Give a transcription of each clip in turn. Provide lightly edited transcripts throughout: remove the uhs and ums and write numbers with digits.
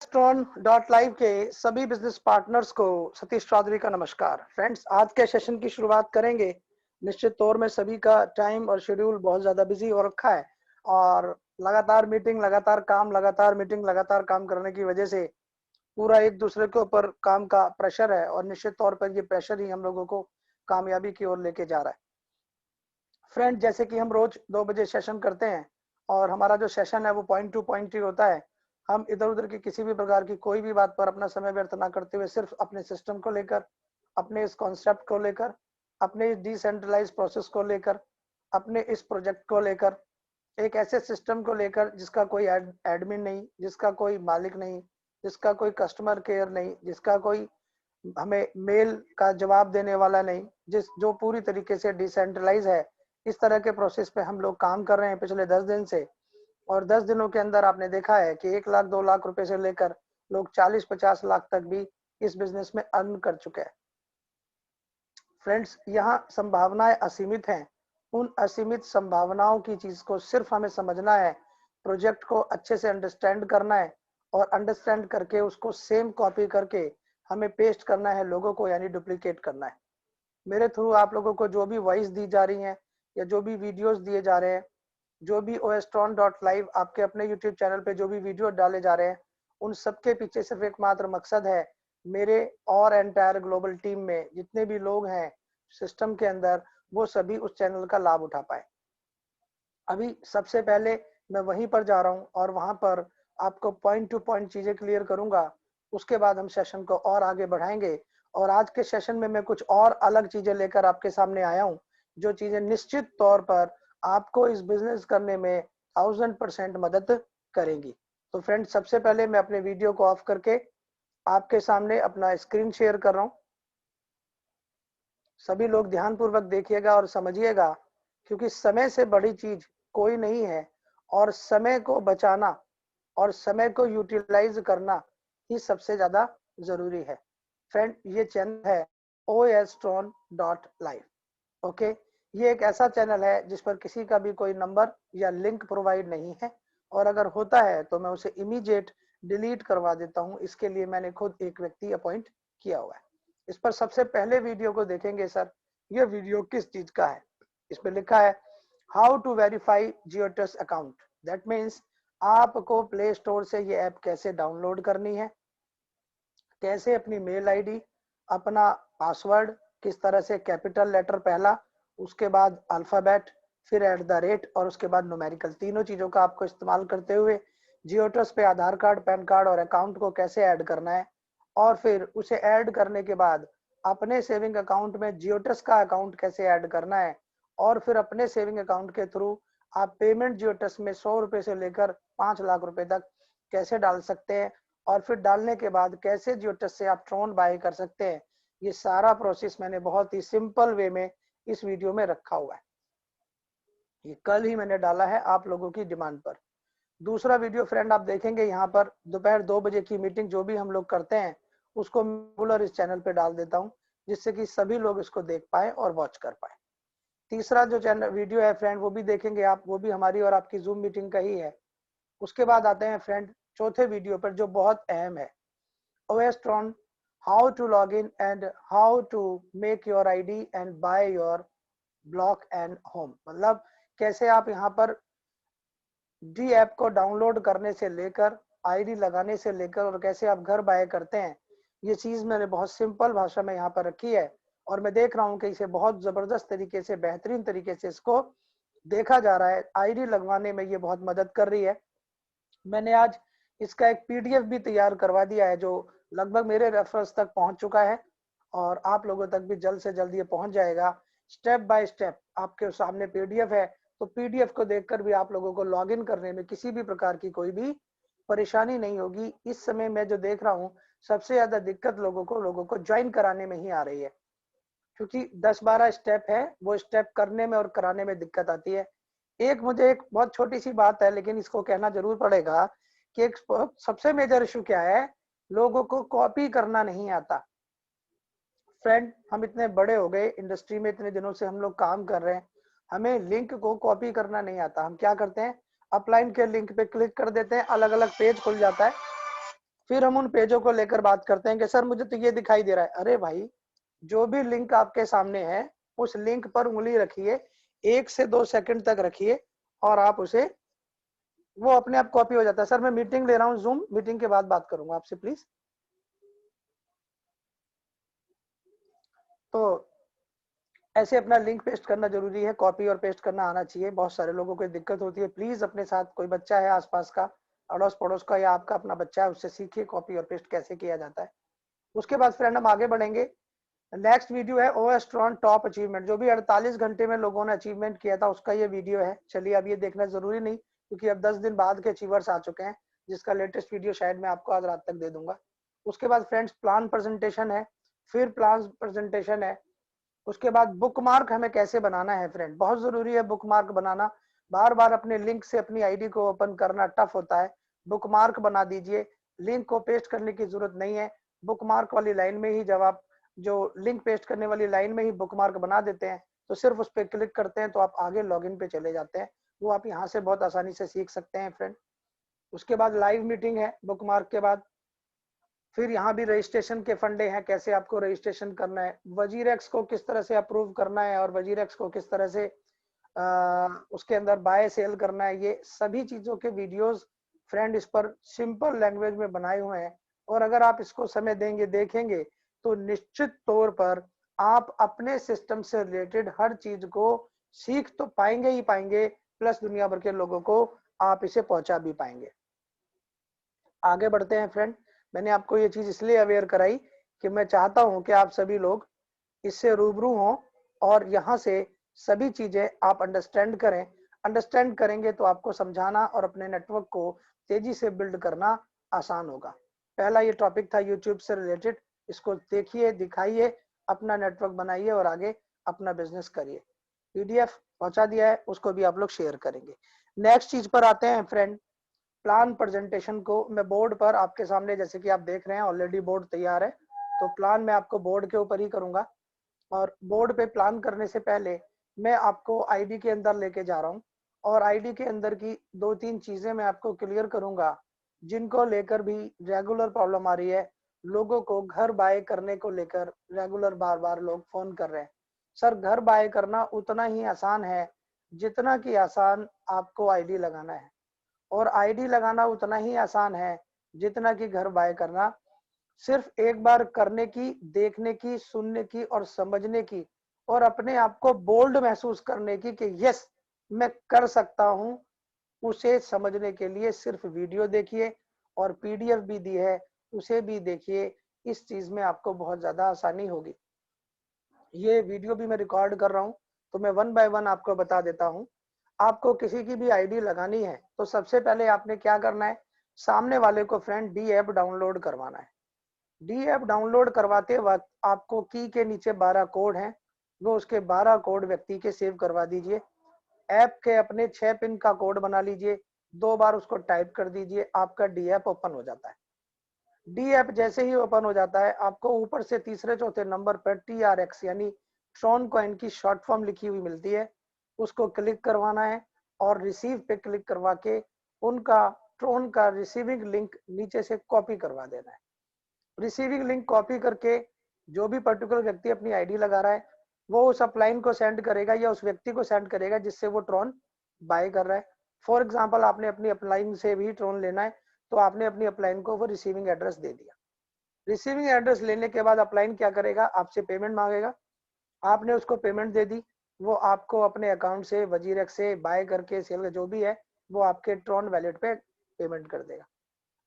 Live के सभी business partners को सतीश चौधरी का नमस्कार। फ्रेंड्स, आज के सेशन की शुरुआत करेंगे। निश्चित तौर में सभी का टाइम और शेड्यूल बहुत ज़्यादा बिजी हो रखा है और लगातार मीटिंग, लगातार काम, लगातार मीटिंग, लगातार काम करने की वजह से पूरा एक दूसरे के ऊपर काम का प्रेशर है और निश्चित तौर पर ये प्रेशर ही हम लोगों को कामयाबी की ओर लेके जा रहा है। फ्रेंड, जैसे कि हम रोज 2 बजे सेशन करते हैं और हमारा जो सेशन है वो पॉइंट टू पॉइंट ही होता है। हम इधर उधर की किसी भी प्रकार की कोई भी बात पर अपना समय व्यर्थ ना करते हुए सिर्फ अपने सिस्टम को लेकर, अपने इस कॉन्सेप्ट को लेकर, अपने इस डिसेंट्रलाइज प्रोसेस को लेकर, अपने इस प्रोजेक्ट को लेकर, एक ऐसे सिस्टम को लेकर जिसका कोई एडमिन नहीं, जिसका कोई मालिक नहीं, जिसका कोई कस्टमर केयर नहीं, जिसका कोई हमें मेल का जवाब देने वाला नहीं, जो पूरी तरीके से डिसेंट्रलाइज है। इस तरह के प्रोसेस पे हम लोग काम कर रहे हैं पिछले 10 दिन से और 10 दिनों के अंदर आपने देखा है कि 1 लाख 2 लाख रुपए से लेकर लोग 40-50 लाख तक भी इस बिजनेस में अर्न कर चुके हैं। फ्रेंड्स, यहाँ संभावनाएं असीमित हैं। उन असीमित संभावनाओं की चीज को सिर्फ हमें समझना है, प्रोजेक्ट को अच्छे से अंडरस्टैंड करना है और अंडरस्टैंड करके उसको सेम कॉपी करके हमें पेस्ट करना है लोगों को, यानी डुप्लीकेट करना है। मेरे थ्रू आप लोगों को जो भी वॉइस दी जा रही है या जो भी वीडियोस दिए जा रहे हैं, जो भी ostron.live आपके अपने यूट्यूब चैनल पे जो भी वीडियो डाले जा रहे हैं, उन सबके पीछे सिर्फ एकमात्र मकसद है, मेरे और एंटायर ग्लोबल टीम में जितने भी लोग हैं सिस्टम के अंदर, वो सभी उस चैनल का लाभ उठा पाए। अभी सबसे पहले मैं वहीं पर जा रहा हूं और वहां पर आपको पॉइंट टू पॉइंट चीजें क्लियर करूंगा। उसके बाद हम सेशन को और आगे बढ़ाएंगे और आज के सेशन में मैं कुछ और अलग चीजें लेकर आपके सामने आया हूं, जो चीजें निश्चित तौर पर आपको इस बिजनेस करने में 1000% मदद करेंगी। तो फ्रेंड, सबसे पहले मैं अपने वीडियो को ऑफ करके आपके सामने अपना स्क्रीन शेयर कर रहा हूं। सभी लोग ध्यानपूर्वक देखिएगा और समझिएगा, क्योंकि समय से बड़ी चीज कोई नहीं है और समय को बचाना और समय को यूटिलाइज करना ही सबसे ज्यादा जरूरी है। फ्रेंड, ये चैनल है ostron.live। ओके, ये एक ऐसा चैनल है जिस पर किसी का भी कोई नंबर या लिंक प्रोवाइड नहीं है और अगर होता है तो मैं उसे इमीडिएट डिलीट करवा देता हूं। इसके लिए मैंने खुद एक व्यक्ति अपॉइंट किया हुआ है। इस पर सबसे पहले वीडियो को देखेंगे। सर, ये वीडियो किस चीज का है? इस पर लिखा है how to verify GeoTrust account. That means आपको प्ले स्टोर से ये ऐप कैसे डाउनलोड करनी है, कैसे अपनी मेल आईडी, अपना पासवर्ड, किस तरह से कैपिटल लेटर पहला, उसके बाद अल्फाबेट, फिर @ और उसके बाद न्यूमेरिकल, तीनों चीजों का आपको इस्तेमाल करते हुए जियोट्रस्ट पे आधार कार्ड, पैन कार्ड और अकाउंट को कैसे ऐड करना है और फिर उसे ऐड करने के बाद अपने सेविंग अकाउंट में जियोट्रस्ट का अकाउंट कैसे ऐड करना है और फिर अपने सेविंग अकाउंट के थ्रू आप पेमेंट जियोट्रस्ट में 100 रुपए से लेकर 5 लाख रुपए तक कैसे डाल सकते हैं और फिर डालने के बाद कैसे जियोट्रस्ट से आप ट्रोन बाय कर सकते हैं। ये सारा प्रोसेस मैंने बहुत ही सिंपल वे में इस वीडियो में रखा हुआ है। ये कल ही मैंने डाला है आप लोगों की डिमांड पर। दूसरा वीडियो फ्रेंड आप देखेंगे, यहाँ पर दोपहर 2 बजे की मीटिंग जो भी हम लोग करते हैं उसको रेगुलर इस चैनल पे डाल देता हूँ, जिससे कि सभी लोग इसको देख पाए और वॉच कर पाए। तीसरा जो चैनल वीडियो है फ्रेंड, वो भी देखेंगे आप, वो भी हमारी और आपकी जूम मीटिंग का ही है। उसके बाद आते हैं फ्रेंड चौथे वीडियो पर, जो बहुत अहम है, ostron how to log in and how to make your id and buy your block and home। मतलब कैसे आप यहाँ पर डी ऐप को डाउनलोड करने से लेकर आईडी लगाने से लेकर और कैसे आप घर बाय करते हैं, ये चीज मैंने बहुत सिंपल भाषा में यहाँ पर रखी है और मैं देख रहा हूँ कि इसे बहुत जबरदस्त तरीके से, बेहतरीन तरीके से इसको देखा जा रहा है। आईडी लगवाने में ये बहुत मदद कर रही है। मैंने आज इसका एक पीडीएफ भी तैयार करवा दिया है, जो लगभग मेरे रेफरेंस तक पहुंच चुका है और आप लोगों तक भी जल्द से जल्द ये पहुंच जाएगा। स्टेप बाय स्टेप आपके सामने पीडीएफ है, तो पीडीएफ को देखकर भी आप लोगों को लॉगिन करने में किसी भी प्रकार की कोई भी परेशानी नहीं होगी। इस समय मैं जो देख रहा हूँ, सबसे ज्यादा दिक्कत लोगों को ज्वाइन कराने में ही आ रही है, क्योंकि 10-12 स्टेप है, वो स्टेप करने में और कराने में दिक्कत आती है। मुझे एक बहुत छोटी सी बात है लेकिन इसको कहना जरूर पड़ेगा कि एक सबसे मेजर इशू क्या है, लोगों को कॉपी करना नहीं आता। फ्रेंड, हम इतने बड़े हो गए, इंडस्ट्री में इतने दिनों से हम लोग काम कर रहे हैं, हमें लिंक को कॉपी करना नहीं आता। हम क्या करते हैं, अपलाइन के लिंक पे क्लिक कर देते हैं, अलग अलग पेज खुल जाता है फिर हम उन पेजों को लेकर बात करते हैं कि सर मुझे तो ये दिखाई दे रहा है। अरे भाई, जो भी लिंक आपके सामने है उस लिंक पर उंगली रखिए, 1 से 2 सेकंड तक रखिए और आप उसे, वो अपने आप कॉपी हो जाता है। सर मैं मीटिंग ले रहा हूँ, जूम मीटिंग के बाद बात करूंगा आपसे प्लीज। तो ऐसे अपना लिंक पेस्ट करना जरूरी है, कॉपी और पेस्ट करना आना चाहिए। बहुत सारे लोगों को दिक्कत होती है। प्लीज अपने साथ कोई बच्चा है आसपास का, अड़ोस पड़ोस का, या आपका अपना बच्चा है, उससे सीखिए कॉपी और पेस्ट कैसे किया जाता है। उसके बाद फ्रेंड हम आगे बढ़ेंगे। नेक्स्ट वीडियो है OS Tron टॉप अचीवमेंट, जो भी 48 घंटे में लोगों ने अचीवमेंट किया था उसका ये वीडियो है। चलिए अब ये देखना जरूरी नहीं, क्योंकि अब 10 दिन बाद के अचीवर्स आ चुके हैं, जिसका लेटेस्ट वीडियो शायद मैं आपको आज रात तक दे दूंगा। उसके बाद फ्रेंड्स प्लान प्रेजेंटेशन है, फिर प्लान प्रेजेंटेशन है। उसके बाद बुकमार्क हमें कैसे बनाना है फ्रेंड, बहुत जरूरी है बुकमार्क बनाना। बार बार अपने लिंक से अपनी आईडी को ओपन करना टफ होता है, बुकमार्क बना दीजिए। लिंक को पेस्ट करने की जरूरत नहीं है, बुकमार्क वाली लाइन में ही, जब आप जो लिंक पेस्ट करने वाली लाइन में ही बुकमार्क बना देते हैं तो सिर्फ उस पर क्लिक करते हैं तो आप आगे लॉगिन पे चले जाते हैं। वो आप यहाँ से बहुत आसानी से सीख सकते हैं फ्रेंड। उसके बाद लाइव मीटिंग है बुकमार्क के बाद। फिर यहाँ भी रजिस्ट्रेशन के फंडे हैं, कैसे आपको रजिस्ट्रेशन करना है, वजीरेक्स को किस तरह से अप्रूव करना है और वजीरेक्स को किस तरह से उसके अंदर बाय सेल करना है, ये सभी चीजों के वीडियोस फ्रेंड इस पर सिंपल लैंग्वेज में बनाए हुए हैं। और अगर आप इसको समय देंगे, देखेंगे, तो निश्चित तौर पर आप अपने सिस्टम से रिलेटेड हर चीज को सीख तो पाएंगे ही पाएंगे, प्लस दुनिया भर के लोगों को आप इसे पहुंचा भी पाएंगे। आगे बढ़ते हैं फ्रेंड। मैंने आपको ये चीज इसलिए अवेयर कराई कि मैं चाहता हूं कि आप सभी लोग इससे रूबरू हों और यहाँ से सभी चीजें आप अंडरस्टैंड करें। अंडरस्टैंड करेंगे तो आपको समझाना और अपने नेटवर्क को तेजी से बिल्ड करना आसान होगा। पहला ये टॉपिक था यूट्यूब से रिलेटेड, इसको देखिए, दिखाइए, अपना नेटवर्क बनाइए और आगे अपना बिजनेस करिए। पीडीएफ पहुंचा दिया है, उसको भी आप लोग शेयर करेंगे। नेक्स्ट चीज पर आते हैं फ्रेंड, प्लान प्रेजेंटेशन को मैं बोर्ड पर आपके सामने, जैसे कि आप देख रहे हैं ऑलरेडी बोर्ड तैयार है, तो प्लान मैं आपको बोर्ड के ऊपर ही करूंगा। और बोर्ड पे प्लान करने से पहले मैं आपको आईडी के अंदर लेके जा रहा हूँ और आईडी के अंदर की 2-3 चीजें मैं आपको क्लियर करूंगा, जिनको लेकर भी रेगुलर प्रॉब्लम आ रही है। लोगों को घर बाय करने को लेकर रेगुलर बार बार लोग फोन कर रहे हैं। सर घर बाय करना उतना ही आसान है जितना कि आसान आपको आईडी लगाना है, और आईडी लगाना उतना ही आसान है जितना कि घर बाय करना। सिर्फ एक बार करने की, देखने की, सुनने की और समझने की, और अपने आप को बोल्ड महसूस करने की कि यस मैं कर सकता हूं, उसे समझने के लिए सिर्फ वीडियो देखिए और पीडीएफ भी दी है उसे भी देखिए। इस चीज में आपको बहुत ज्यादा आसानी होगी। ये वीडियो भी मैं रिकॉर्ड कर रहा हूं, तो मैं 1 बाय 1 आपको बता देता हूं। आपको किसी की भी आईडी लगानी है तो सबसे पहले आपने क्या करना है, सामने वाले को फ्रेंड डी ऐप डाउनलोड करवाना है। डी ऐप डाउनलोड करवाते वक्त आपको की के नीचे 12 कोड हैं, वो उसके 12 कोड व्यक्ति के सेव करवा दीजिए। ऐप के अपने 6 पिन का कोड बना लीजिए, 2 बार उसको टाइप कर दीजिए, आपका डी ऐप ओपन हो जाता है। डी ऐप जैसे ही ओपन हो जाता है, आपको ऊपर से तीसरे चौथे नंबर पर TRX यानी ट्रॉन कॉइन की शॉर्ट फॉर्म लिखी हुई मिलती है, उसको क्लिक करवाना है और रिसीव पे क्लिक करवा के उनका ट्रॉन का रिसीविंग लिंक नीचे से कॉपी करवा देना है। रिसीविंग लिंक कॉपी करके जो भी पर्टिकुलर व्यक्ति अपनी आईडी लगा रहा है वो उस अपलाइन को सेंड करेगा या उस व्यक्ति को सेंड करेगा जिससे वो ट्रॉन बाय कर रहा है। फॉर एग्जांपल आपने अपनी अपलाइन से भी ट्रॉन लेना है, तो आपने अपनी अपलाइन को वो रिसीविंग एड्रेस दे दिया। रिसीविंग एड्रेस लेने के बाद अपलाइन क्या करेगा, आपसे पेमेंट मांगेगा, आपने उसको पेमेंट दे दी, वो आपको अपने अकाउंट से वजीरेक्स से बाय करके सेल जो भी है वो आपके ट्रॉन वैलेट पे पेमेंट कर देगा।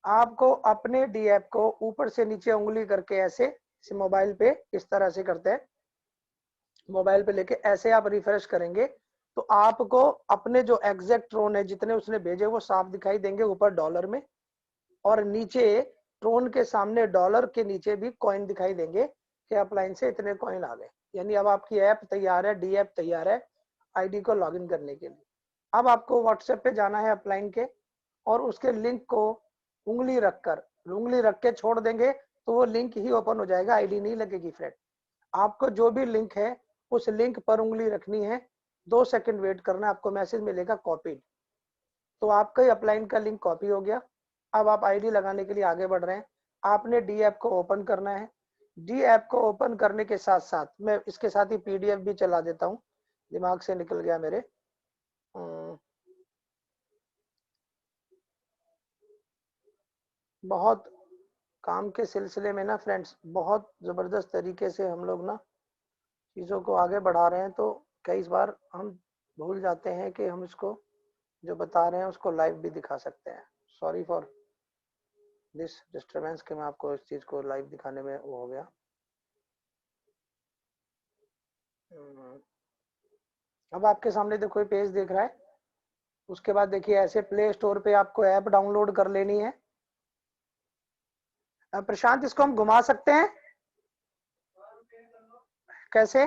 आपको अपने डी ऐप को ऊपर से नीचे उंगली करके ऐसे मोबाइल पे इस तरह से करते हैं, मोबाइल पे लेके ऐसे आप रिफ्रेश करेंगे तो आपको अपने जो एग्जैक्ट ट्रोन है जितने उसने भेजे वो साफ दिखाई देंगे ऊपर डॉलर में, और नीचे ट्रोन के सामने डॉलर के नीचे भी कॉइन दिखाई देंगे कि अपलाइन से इतने कॉइन आ गए। यानी अब आपकी ऐप तैयार है, डी ऐप तैयार है आईडी को लॉगिन करने के लिए। अब आपको व्हाट्सएप पे जाना है अपलाइन के, और उसके लिंक को उंगली रख के छोड़ देंगे तो वो लिंक ही ओपन हो जाएगा, आईडी नहीं लगेगी फ्रेंड। आपको जो भी लिंक है उस लिंक पर उंगली रखनी है, 2 सेकंड वेट करना, आपको मैसेज मिलेगा कॉपीड। तो आपका अपलाइन का लिंक कॉपी हो गया। अब आप आईडी लगाने के लिए आगे बढ़ रहे हैं। आपने डी ऐप को ओपन करना है। डी ऐप को ओपन करने के साथ साथ मैं इसके साथ ही पीडीएफ भी चला देता हूँ, दिमाग से निकल गया मेरे। बहुत काम के सिलसिले में ना फ्रेंड्स, बहुत जबरदस्त तरीके से हम लोग ना चीजों को आगे बढ़ा रहे हैं, तो कई बार हम भूल जाते हैं कि हम इसको जो बता रहे हैं उसको लाइव भी दिखा सकते हैं। सॉरी फॉर दिस डिस्टरबेंस कि मैं आपको इस चीज को लाइव दिखाने में वो हो गया। अब आपके सामने देखो पेज देख रहा है। उसके बाद देखिए ऐसे प्ले स्टोर पे आपको ऐप डाउनलोड कर लेनी है। प्रशांत, इसको हम घुमा सकते हैं कैसे?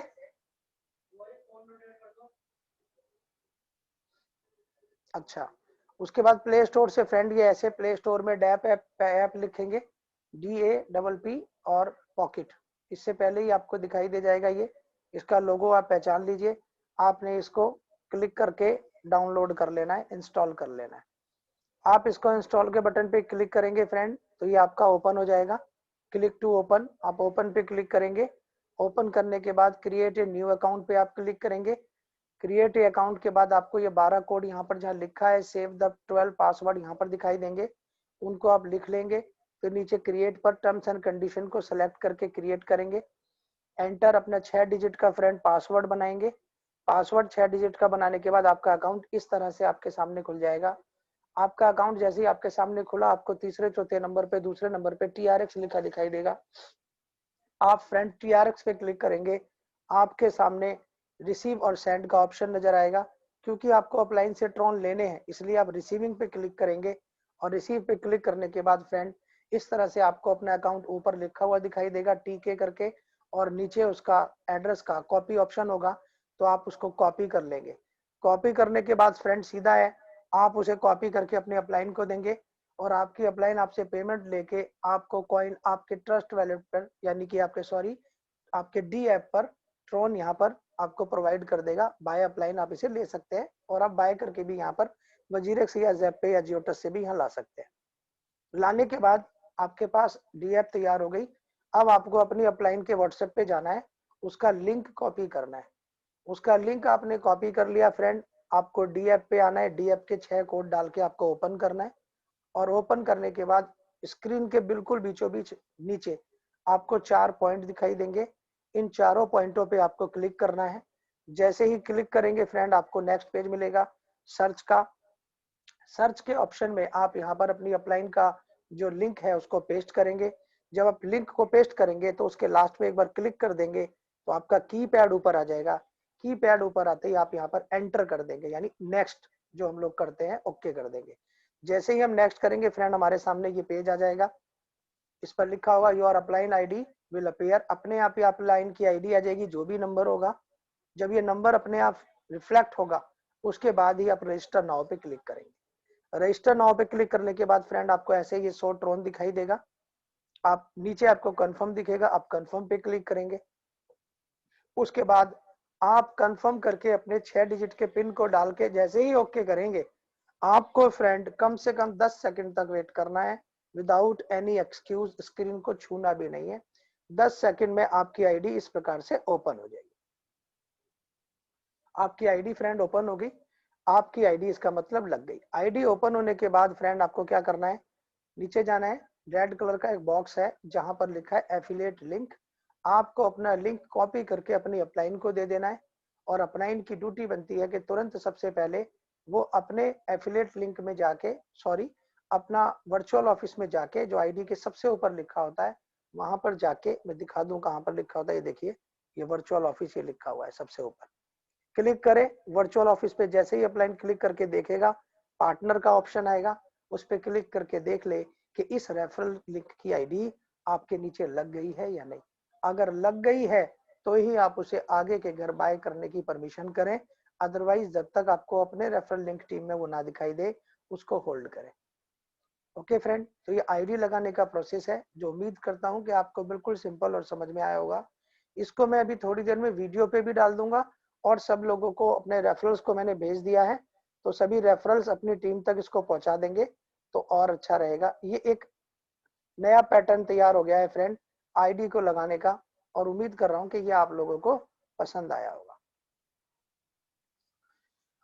अच्छा, उसके बाद प्ले स्टोर से फ्रेंड ये ऐसे प्ले स्टोर में डैप ऐप लिखेंगे, DAPP और पॉकेट। इससे पहले ही आपको दिखाई दे जाएगा ये, इसका लोगो आप पहचान लीजिए। आपने इसको क्लिक करके डाउनलोड कर लेना है, इंस्टॉल कर लेना है। आप इसको इंस्टॉल के बटन पे क्लिक करेंगे फ्रेंड, तो ये आपका ओपन हो जाएगा। क्लिक टू ओपन, आप ओपन पे क्लिक करेंगे। ओपन करने के बाद क्रिएट ए न्यू अकाउंट पे आप क्लिक करेंगे। क्रिएट ए अकाउंट के बाद आपको ये 12 कोड यहाँ पर जहाँ लिखा है सेव द 12 पासवर्ड यहाँ पर दिखाई देंगे, उनको आप लिख लेंगे। फिर नीचे क्रिएट पर टर्म्स एंड कंडीशन को सिलेक्ट करके क्रिएट करेंगे। एंटर अपना 6 डिजिट का फ्रेंड पासवर्ड बनाएंगे। पासवर्ड 6 डिजिट का बनाने के बाद आपका अकाउंट इस तरह से आपके सामने खुल जाएगा। आपका अकाउंट जैसे ही आपके सामने खुला, आपको तीसरे चौथे नंबर पे, दूसरे नंबर पे TRX लिखा दिखाई देगा। आप फ्रेंड TRX पे क्लिक करेंगे, आपके सामने रिसीव और सेंड का ऑप्शन नजर आएगा। क्योंकि आपको अपलाइन से ट्रॉन लेने हैं, इसलिए आप रिसीविंग पे क्लिक करेंगे। और रिसीव पे क्लिक करने के बाद फ्रेंड इस तरह से आपको अपना अकाउंट ऊपर लिखा हुआ दिखाई देगा TK करके, और नीचे उसका एड्रेस का कॉपी ऑप्शन होगा, तो आप उसको कॉपी कर लेंगे। कॉपी करने के बाद फ्रेंड सीधा है, आप उसे कॉपी करके अपने अपलाइन को देंगे, और आपकी अपलाइन आपसे पेमेंट लेके आपको कॉइन आपके ट्रस्ट वैलेट पर, यानी कि आपके डी ऐप पर ट्रोन यहाँ पर आपको प्रोवाइड कर देगा। बाय अपलाइन आप इसे ले सकते हैं, और आप बाय करके भी यहाँ पर वजीरेक्स या ज़ेप्पे या जियोटस से भी यहाँ ला सकते हैं। लाने के बाद आपके पास डी ऐप तैयार हो गई। अब आपको अपनी अपलाइन के व्हाट्सएप पे जाना है, उसका लिंक कॉपी करना है। उसका लिंक आपने कॉपी कर लिया फ्रेंड, आपको डी ऐप पे आना है। डी ऐप के 6 कोड डाल के आपको ओपन करना है, और ओपन करने के बाद स्क्रीन के बिल्कुल बीचों बीच नीचे आपको 4 पॉइंट दिखाई देंगे। इन चारों पॉइंटों पे आपको क्लिक करना है। जैसे ही क्लिक करेंगे फ्रेंड, आपको नेक्स्ट पेज मिलेगा सर्च का। सर्च के ऑप्शन में आप यहाँ पर अपनी अपलाइन का जो लिंक है उसको पेस्ट करेंगे। जब आप लिंक को पेस्ट करेंगे तो उसके लास्ट में एक बार क्लिक कर देंगे, तो आपका कीपैड ऊपर आ जाएगा। कीपैड ऊपर आते ही आप यहाँ पर एंटर कर देंगे, यानी नेक्स्ट जो हम लोग करते हैं ओके कर देंगे। जैसे ही हम नेक्स्ट करेंगे फ्रेंड, हमारे सामने ये पेज आ जाएगा। इस पर लिखा होगा your upline ID will appear. अपने आप ही अपलाइन की आईडी आ जाएगी, जो भी नंबर होगा। जब ये नंबर अपने आप रिफ्लेक्ट होगा, उसके बाद ही आप रजिस्टर नाउ पे क्लिक करेंगे। रजिस्टर नाउ पे क्लिक करने के बाद फ्रेंड आपको ऐसे ये शो ट्रोन दिखाई देगा। आप नीचे आपको कंफर्म दिखेगा, आप कंफर्म पे क्लिक करेंगे। उसके बाद आप कंफर्म करके अपने 6 डिजिट के पिन को डाल के जैसे ही ओके करेंगे, आपको फ्रेंड कम से कम 10 सेकंड तक वेट करना है, विदाउट एनी एक्सक्यूज। स्क्रीन को छूना भी नहीं है। 10 सेकंड में आपकी आईडी इस प्रकार से ओपन हो जाएगी। आपकी आईडी फ्रेंड ओपन होगी। आपकी आईडी इसका मतलब लग गई। आईडी ओपन होने के बाद फ्रेंड आपको क्या करना है, नीचे जाना है। रेड कलर का एक बॉक्स है जहां पर लिखा है एफिलिएट लिंक। आपको अपना लिंक कॉपी करके अपनी अपलाइन को दे देना है, और अपलाइन की ड्यूटी बनती है कि तुरंत सबसे पहले वो अपने एफिलिएट लिंक में जाके, सॉरी, अपना वर्चुअल ऑफिस में जाके, जो आईडी के सबसे ऊपर लिखा होता है वहां पर जाके, मैं दिखा दूं कहां पर लिखा होता है, ये देखिए, ये वर्चुअल ऑफिस ये लिखा हुआ है सबसे ऊपर। क्लिक करें वर्चुअल ऑफिस पे। जैसे ही अपलाइन क्लिक करके देखेगा, पार्टनर का ऑप्शन आएगा, उस पर क्लिक करके देख ले कि इस रेफरल लिंक की आईडी आपके नीचे लग गई है या नहीं। अगर लग गई है तो ही आप उसे आगे के घर बाय करने की परमिशन करें, अदरवाइज जब तक आपको अपने रेफरल लिंक टीम में वो ना दिखाई दे, उसको होल्ड करें। ओके फ्रेंड, तो ये आईडी लगाने का प्रोसेस है, जो उम्मीद करता हूं कि आपको बिल्कुल सिंपल और समझ में आया होगा। इसको मैं अभी थोड़ी देर में वीडियो पे भी डाल दूंगा, और सब लोगों को अपने रेफरल्स को मैंने भेज दिया है, तो सभी रेफरल्स अपनी टीम तक इसको पहुंचा देंगे। तो और अच्छा रहेगा। ये एक नया पैटर्न तैयार हो गया है फ्रेंड आईडी को लगाने का, और उम्मीद कर रहा हूं कि ये आप लोगों को पसंद आया होगा।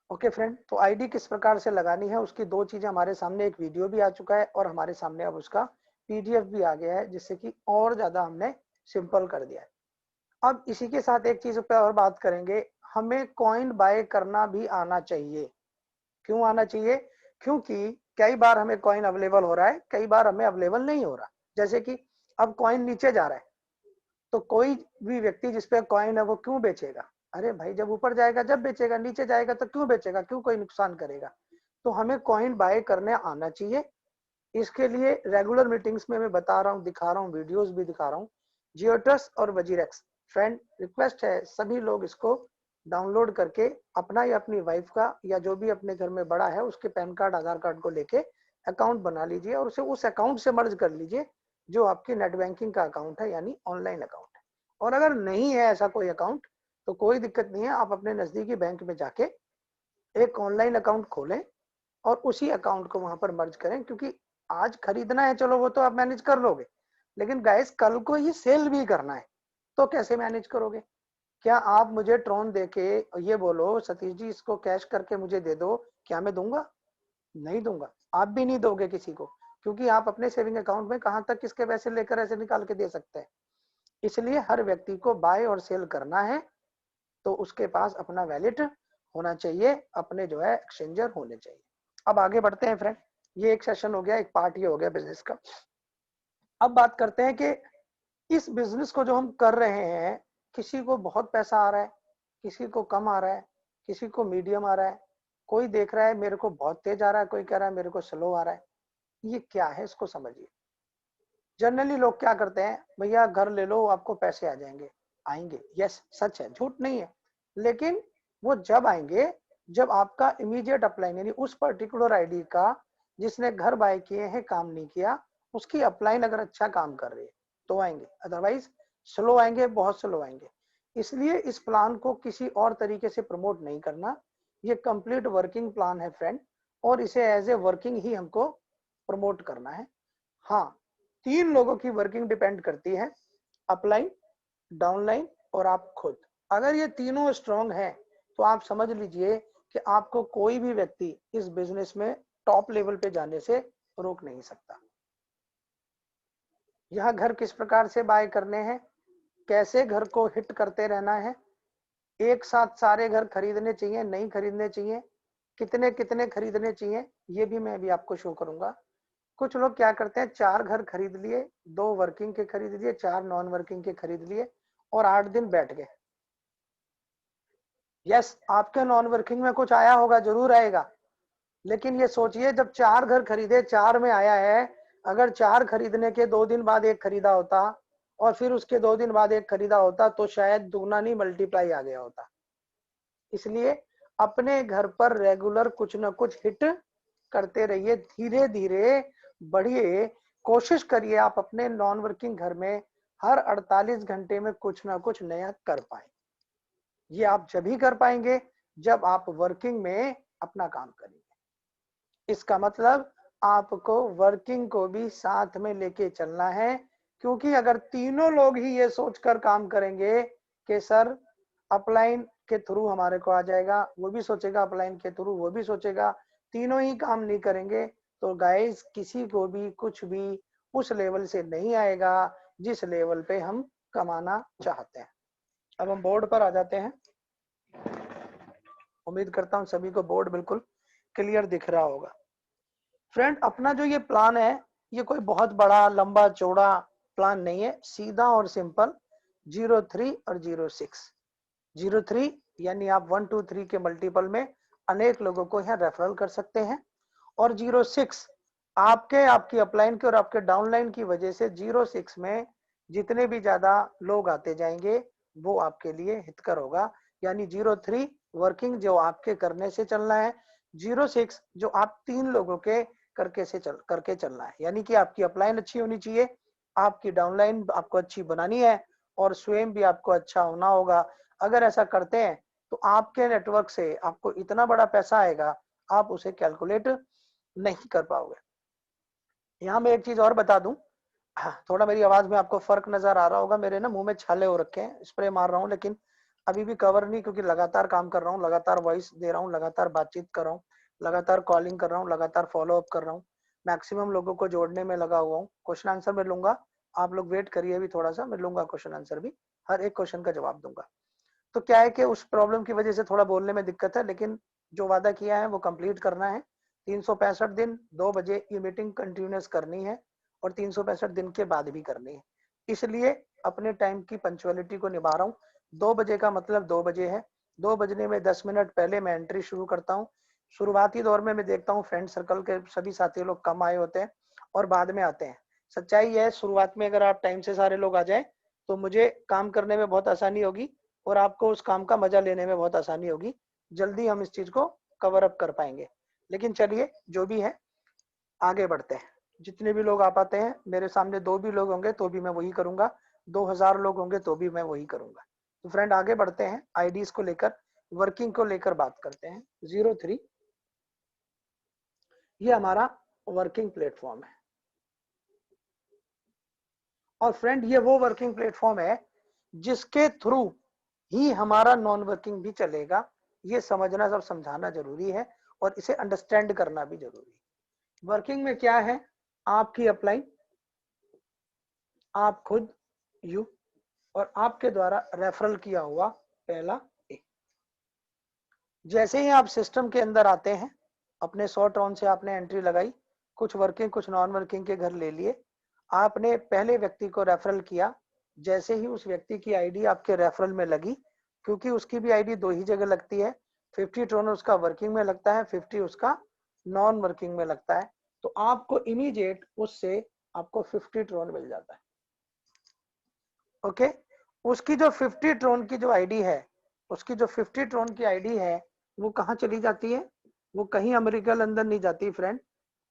ओके फ्रेंड, तो आईडी किस प्रकार से लगानी है उसकी दो चीजें हमारे सामने, एक वीडियो भी आ चुका है और हमारे सामने अब उसका पीडीएफ भी आ गया है, जिससे कि और ज्यादा हमने सिंपल कर दिया है। अब इसी के साथ एक चीज पे और बात करेंगे, हमें कॉइन बाय करना भी आना चाहिए। क्यों आना चाहिए? क्योंकि कई बार हमें कॉइन अवेलेबल हो रहा है, कई बार हमें अवेलेबल नहीं हो रहा। जैसे कि अब कॉइन नीचे जा रहा है, तो कोई भी व्यक्ति जिसपे कॉइन है वो क्यों बेचेगा? अरे भाई, जब ऊपर जाएगा जब बेचेगा, नीचे जाएगा तो क्यों बेचेगा, क्यों कोई नुकसान करेगा? तो हमें कॉइन बाय करने आना चाहिए। इसके लिए रेगुलर मीटिंग्स में मैं बता रहा हूँ, दिखा रहा हूँ, वीडियोस भी दिखा रहा हूँ। जियोट्रस्ट और वजीरेक्स, फ्रेंड रिक्वेस्ट है सभी लोग इसको डाउनलोड करके अपना या अपनी वाइफ का या जो भी अपने घर में बड़ा है उसके पैन कार्ड आधार कार्ड को लेके अकाउंट बना लीजिए और उसे उस अकाउंट से मर्ज कर लीजिए जो आपकी नेट बैंकिंग का अकाउंट है, यानी ऑनलाइन अकाउंट है। और अगर नहीं है ऐसा कोई अकाउंट तो कोई दिक्कत नहीं है, आप अपने नजदीकी बैंक में जाके एक ऑनलाइन अकाउंट खोलें और उसी अकाउंट को वहां पर मर्ज करें। क्योंकि आज खरीदना है चलो वो तो आप मैनेज कर लोगे, लेकिन गाइस कल को ये सेल भी करना है, तो कैसे मैनेज करोगे? क्या आप मुझे ट्रोन देके ये बोलो सतीश जी इसको कैश करके मुझे दे दो, क्या मैं दूंगा? नहीं दूंगा। आप भी नहीं दोगे किसी को, क्योंकि आप अपने सेविंग अकाउंट में कहां तक किसके पैसे लेकर ऐसे निकाल के दे सकते हैं। इसलिए हर व्यक्ति को बाय और सेल करना है तो उसके पास अपना वैलेट होना चाहिए, अपने जो है एक्सचेंजर होने चाहिए। अब आगे बढ़ते हैं फ्रेंड, ये एक सेशन हो गया, एक पार्ट ये हो गया बिजनेस का। अब बात करते हैं कि इस बिजनेस को जो हम कर रहे हैं, किसी को बहुत पैसा आ रहा है, किसी को कम आ रहा है, किसी को मीडियम आ रहा है, कोई देख रहा है मेरे को बहुत तेज आ रहा है, कोई कह रहा है मेरे को स्लो आ रहा है। ये क्या है इसको समझिए। जनरली लोग क्या करते हैं, भैया घर ले लो आपको पैसे आ जाएंगे। आएंगे, यस सच है, झूठ नहीं है। लेकिन वो जब आएंगे जब आपका इमीडिएट अपलाइन यानी उस पर्टिकुलर आईडी का जिसने घर बाय किए हैं काम नहीं किया, उसकी अपलाइन अगर अच्छा काम कर रही है तो आएंगे, अदरवाइज स्लो आएंगे, बहुत स्लो आएंगे। इसलिए इस प्लान को किसी और तरीके से प्रमोट नहीं करना, ये कंप्लीट वर्किंग प्लान है फ्रेंड, और इसे एज ए वर्किंग ही हमको प्रमोट करना है। हाँ, 3 लोगों की वर्किंग डिपेंड करती है, अपलाइन, डाउनलाइन और आप खुद। अगर ये तीनों स्ट्रांग है तो आप समझ लीजिए कि आपको कोई भी व्यक्ति इस बिजनेस में टॉप लेवल पे जाने से रोक नहीं सकता। यह घर किस प्रकार से बाय करने हैं, कैसे घर को हिट करते रहना है, एक साथ सारे घर खरीदने चाहिए नहीं खरीदने चाहिए, कितने कितने खरीदने चाहिए, ये भी मैं अभी आपको शो करूंगा। कुछ लोग क्या करते हैं, 4 घर खरीद लिए, 2 वर्किंग के खरीद लिए, 4 नॉन वर्किंग के खरीद लिए और 8 दिन बैठ गए। यस, आपके नॉन वर्किंग में कुछ आया होगा, जरूर आएगा, लेकिन ये सोचिए जब 4 घर खरीदे, 4 में आया है, अगर 4 खरीदने के 2 दिन बाद एक खरीदा होता और फिर उसके 2 दिन बाद एक खरीदा होता तो शायद दुगना नहीं मल्टीप्लाई आ गया होता। इसलिए अपने घर पर रेगुलर कुछ ना कुछ हिट करते रहिए, धीरे धीरे बढ़िए, कोशिश करिए आप अपने नॉन वर्किंग घर में हर 48 घंटे में कुछ ना कुछ नया कर पाए। ये आप जब ही कर पाएंगे जब आप वर्किंग में अपना काम करेंगे। इसका मतलब आपको वर्किंग को भी साथ में लेके चलना है, क्योंकि अगर तीनों लोग ही ये सोचकर काम करेंगे कि सर अपलाइन के थ्रू हमारे को आ जाएगा, वो भी सोचेगा अपलाइन के थ्रू, वो भी सोचेगा, तीनों ही काम नहीं करेंगे, तो गाइस किसी को भी कुछ भी उस लेवल से नहीं आएगा जिस लेवल पे हम कमाना चाहते हैं। अब हम बोर्ड पर आ जाते हैं। उम्मीद करता हूं सभी को बोर्ड बिल्कुल क्लियर दिख रहा होगा। फ्रेंड, अपना जो ये प्लान है ये कोई बहुत बड़ा लंबा चौड़ा प्लान नहीं है, सीधा और सिंपल 03 और 06। 03 यानी आप 1 2 3 के मल्टीपल में अनेक लोगों को यहाँ रेफरल कर सकते हैं, और 06 आपके आपकी अपलाइन के और आपके डाउनलाइन की वजह से 06 में जितने भी ज्यादा लोग आते जाएंगे वो आपके लिए हितकर होगा। यानी 03 वर्किंग जो आपके करने से चलना है, 06 जो आप 3 लोगों के करके चलना है। यानी कि आपकी अपलाइन अच्छी होनी चाहिए, आपकी डाउनलाइन आपको अच्छी बनानी है और स्वयं भी आपको अच्छा होना होगा। अगर ऐसा करते हैं तो आपके नेटवर्क से आपको इतना बड़ा पैसा आएगा आप उसे कैलकुलेट नहीं कर पाओगे। यहाँ मैं एक चीज और बता दूं, थोड़ा मेरी आवाज में आपको फर्क नजर आ रहा होगा, मेरे ना मुंह में छाले हो रखे हैं, स्प्रे मार रहा हूँ, लेकिन अभी भी कवर नहीं, क्योंकि लगातार काम कर रहा हूँ, लगातार वॉइस दे रहा हूँ, लगातार बातचीत कर रहा हूँ, लगातार कॉलिंग कर रहा हूँ, लगातार फॉलो अप कर रहा हूँ, मैक्सिमम लोगों को जोड़ने में लगा हुआ हूँ। क्वेश्चन आंसर में लूंगा, आप लोग वेट करिए अभी थोड़ा सा, मैं लूंगा क्वेश्चन आंसर भी, हर एक क्वेश्चन का जवाब दूंगा। तो क्या है कि उस प्रॉब्लम की वजह से थोड़ा बोलने में दिक्कत है, लेकिन जो वादा किया है वो कंप्लीट करना है। 365 दिन 2 बजे ये मीटिंग कंटिन्यूस करनी है, और 365 दिन के बाद भी करनी है। इसलिए अपने टाइम की पंचुअलिटी को निभा रहा हूँ। 2 बजे का मतलब 2 बजे है। 2 बजने में 10 मिनट पहले मैं एंट्री शुरू करता हूँ। शुरुआती दौर में मैं देखता हूँ फ्रेंड सर्कल के सभी साथी लोग कम आए होते हैं और बाद में आते हैं। सच्चाई है, शुरुआत में अगर आप टाइम से सारे लोग आ जाए तो मुझे काम करने में बहुत आसानी होगी, और आपको उस काम का मजा लेने में बहुत आसानी होगी। जल्दी हम इस चीज को कवर अप कर पाएंगे। लेकिन चलिए जो भी है, आगे बढ़ते हैं। जितने भी लोग आ पाते हैं, मेरे सामने 2 भी लोग होंगे तो भी मैं वही करूंगा, 2000 लोग होंगे तो भी मैं वही करूंगा। तो फ्रेंड आगे बढ़ते हैं, आईडीज को लेकर, वर्किंग को लेकर बात करते हैं। 03 ये हमारा वर्किंग प्लेटफॉर्म है। और फ्रेंड ये वो वर्किंग प्लेटफॉर्म है जिसके थ्रू ही हमारा नॉन वर्किंग भी चलेगा। ये समझना, सब समझाना जरूरी है, और इसे अंडरस्टैंड करना भी जरूरी है। वर्किंग में क्या है, आपकी अपलाइन, आप खुद, यू, और आपके द्वारा रेफरल किया हुआ पहला ए। जैसे ही आप सिस्टम के अंदर आते हैं, अपने 100 टर्न से आपने एंट्री लगाई, कुछ वर्किंग कुछ नॉन वर्किंग के घर ले लिए, आपने पहले व्यक्ति को रेफरल किया। जैसे ही उस व्यक्ति की आईडी आपके रेफरल में लगी, क्योंकि उसकी भी आईडी 2 ही जगह लगती है, 50 टर्न उसका वर्किंग में लगता है, 50 उसका नॉन वर्किंग में लगता है, तो आपको इमीडिएट उससे आपको 50 ट्रोन मिल जाता है। ओके, उसकी जो 50 ट्रोन की जो आईडी है, उसकी जो 50 ट्रोन की आईडी है, वो कहाँ चली जाती है? वो कहीं अमेरिका लंदन नहीं जाती फ्रेंड,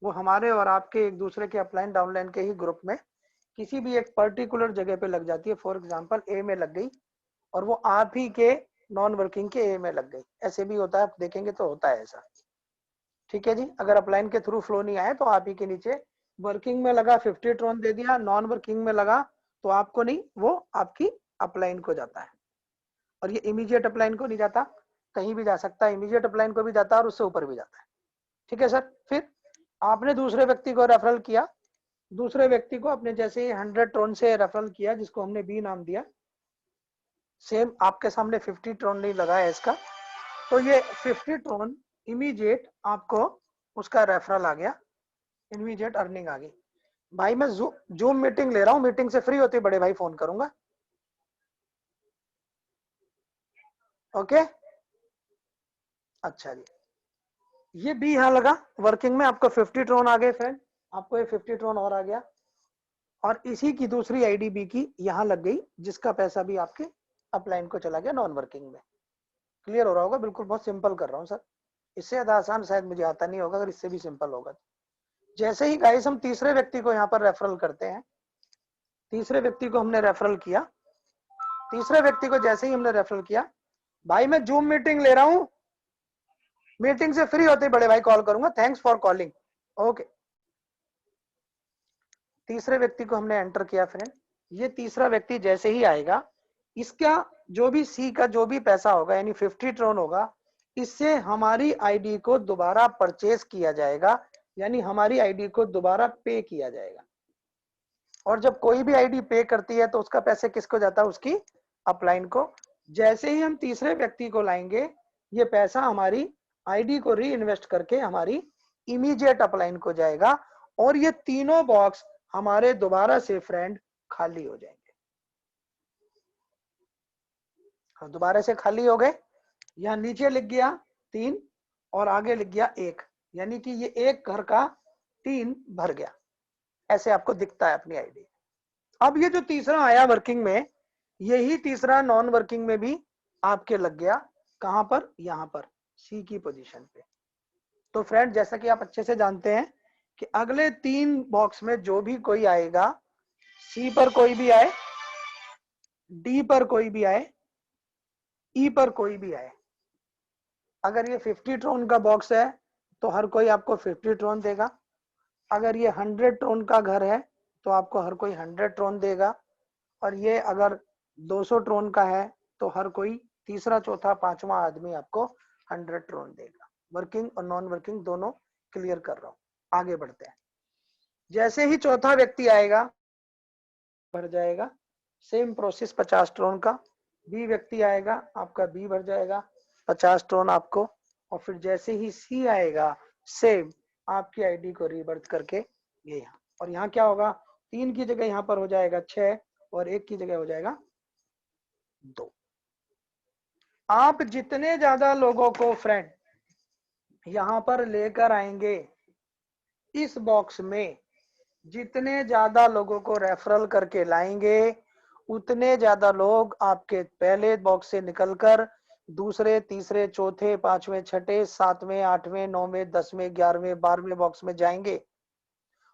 वो हमारे और आपके एक दूसरे के अपलाइन डाउनलाइन के ही ग्रुप में किसी भी एक पर्टिकुलर जगह पे लग जाती है। फॉर एग्जांपल ए में लग गई, और वो आप ही के नॉन वर्किंग के ए में लग गई। ऐसे भी होता है, आप देखेंगे तो होता है ऐसा। ठीक है जी, अगर अपलाइन के थ्रू फ्लो नहीं आए तो आप ही के नीचे वर्किंग में लगा 50 ट्रोन दे दिया, नॉन वर्किंग में लगा तो आपको नहीं, वो आपकी अपलाइन को जाता है। और ये इमीडिएट अपलाइन को नहीं जाता, कहीं भी जा सकता है, इमीडिएट अपलाइन को भी जाता है और उससे ऊपर भी जाता है। ठीक है सर। फिर आपने दूसरे व्यक्ति को रेफरल किया, दूसरे व्यक्ति को आपने जैसे ही 100 ट्रोन से रेफरल किया, जिसको हमने बी नाम दिया, सेम आपके सामने 50 ट्रोन नहीं लगा है इसका, तो ये 50 ट्रोन इमीडिएट आपको उसका रेफरल आ गया, इमीडिएट अर्निंग आ गई। भाई मैं जूम मीटिंग ले रहा हूँ, मीटिंग से फ्री होते बड़े भाई फोन करूंगा। ओके, अच्छा जी, ये बी यहाँ लगा वर्किंग में, आपको 50 ट्रोन आ गए फ्रेंड, आपको ये 50 ट्रोन और आ गया, और इसी की दूसरी आईडी बी की यहाँ लग गई, जिसका पैसा भी आपके अपलाइन को चला गया नॉन वर्किंग में। क्लियर हो रहा होगा? बिल्कुल, बहुत सिंपल कर रहा हूँ सर, इससे ज्यादा आसान शायद मुझे आता नहीं होगा, अगर इससे भी सिंपल होगा। जैसे ही गाइस हम तीसरे व्यक्ति को यहाँ पर रेफरल करते हैं, तीसरे व्यक्ति को हमने रेफरल किया, तीसरे व्यक्ति को जैसे ही हमने रेफरल किया, भाई मैं जूम मीटिंग ले रहा हूं, मीटिंग से फ्री होते बड़े भाई कॉल करूंगा, थैंक्स फॉर कॉलिंग। ओके, तीसरे व्यक्ति को हमने एंटर किया फ्रेंड। ये तीसरा व्यक्ति जैसे ही आएगा, इसका जो भी सी का जो भी पैसा होगा, यानी 50 ट्रोन होगा, इससे हमारी आईडी को दोबारा परचेज किया जाएगा, यानी हमारी आईडी को दोबारा पे किया जाएगा। और जब कोई भी आईडी पे करती है तो उसका पैसे किसको जाता है? उसकी अपलाइन को। जैसे ही हम तीसरे व्यक्ति को लाएंगे, ये पैसा हमारी आईडी को री इन्वेस्ट करके हमारी इमीडिएट अपलाइन को जाएगा, और ये तीनों बॉक्स हमारे दोबारा से फ्रेंड खाली हो जाएंगे। दोबारा से खाली हो गए, यहाँ नीचे लिख गया 3 और आगे लिख गया 1, यानी कि ये एक घर का 3 भर गया, ऐसे आपको दिखता है अपनी आईडी। अब ये जो तीसरा आया वर्किंग में, यही तीसरा नॉन वर्किंग में भी आपके लग गया, कहां पर? यहां पर सी की पोजीशन पे। तो फ्रेंड जैसा कि आप अच्छे से जानते हैं कि अगले 3 बॉक्स में जो भी कोई आएगा, सी पर कोई भी आए, डी पर कोई भी आए, ई पर कोई भी आए, अगर ये 50 ट्रोन का बॉक्स है तो हर कोई आपको 50 ट्रोन देगा। अगर ये 100 ट्रोन का घर है तो आपको हर कोई 100 ट्रोन देगा, और ये अगर 200 ट्रोन का है तो हर कोई तीसरा चौथा पांचवा आदमी आपको 100 ट्रोन देगा। वर्किंग और नॉन वर्किंग दोनों क्लियर कर रहा हूं। आगे बढ़ते हैं। जैसे ही चौथा व्यक्ति आएगा भर जाएगा, सेम प्रोसेस 50 ट्रोन का। बी व्यक्ति आएगा, आपका बी भर जाएगा 50 ट्रोन आपको। और फिर जैसे ही सी आएगा, सेम आपकी आईडी को रीबर्थ करके ये यहाँ, और यहाँ क्या होगा, 3 की जगह यहाँ पर हो जाएगा 6 और 1 की जगह हो जाएगा 2। आप जितने ज्यादा लोगों को फ्रेंड यहाँ पर लेकर आएंगे, इस बॉक्स में जितने ज्यादा लोगों को रेफरल करके लाएंगे, उतने ज्यादा लोग आपके पहले बॉक्स से निकलकर दूसरे, तीसरे, चौथे, पांचवें, छठे, सातवें, आठवें, नौवें, 10वें, 11वें, 12वें बॉक्स में जाएंगे।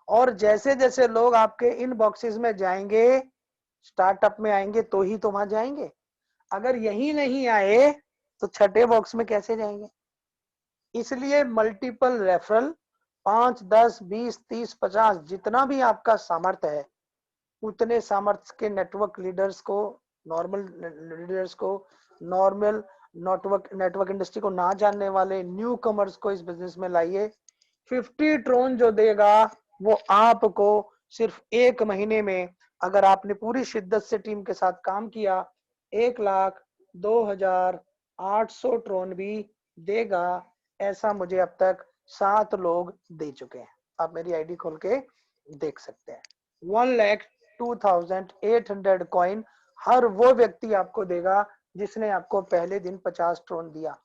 और जैसे जैसे लोग आपके इन बॉक्सेस में जाएंगे, स्टार्टअप में आएंगे तो ही तो वहां जाएंगे। अगर यही नहीं आए तो छठे बॉक्स में कैसे जाएंगे? इसलिए मल्टीपल रेफरल 5, 10, 20, 30, 50 जितना भी आपका सामर्थ्य है, उतने सामर्थ्य के नेटवर्क लीडर्स को, नॉर्मल लीडर्स को, नॉर्मल नेटवर्क इंडस्ट्री को ना जानने वाले न्यू कमर्स को इस बिजनेस में लाइए। 50 ट्रोन जो देगा वो आपको सिर्फ 1 महीने में, अगर आपने पूरी शिद्दत से टीम के साथ काम किया, 1,02,800 ट्रोन भी देगा। ऐसा मुझे अब तक 7 लोग दे चुके हैं। आप मेरी आईडी खोल के देख सकते हैं। 1,02,800 कॉइन हर वो व्यक्ति आपको देगा जिसने आपको पहले दिन 50 ट्रोन दिया।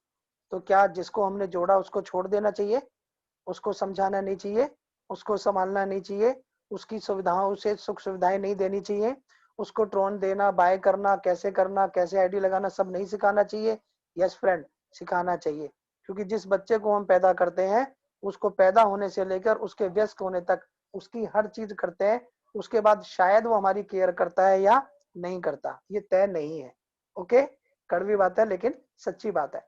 तो क्या जिसको हमने जोड़ा उसको छोड़ देना चाहिए? उसको समझाना नहीं चाहिए? उसको संभालना नहीं चाहिए? उसकी सुविधाओं से सुख सुविधाएं नहीं देनी चाहिए? उसको ट्रोन देना, बाय करना, कैसे आईडी लगाना सब नहीं सिखाना चाहिए? यस फ्रेंड, सिखाना चाहिए। क्योंकि जिस बच्चे को हम पैदा करते हैं, उसको पैदा होने से लेकर उसके वयस्क होने तक उसकी हर चीज करते हैं। उसके बाद शायद वो हमारी केयर करता है या नहीं करता, ये तय नहीं है। ओके, कड़वी बात है लेकिन सच्ची बात है।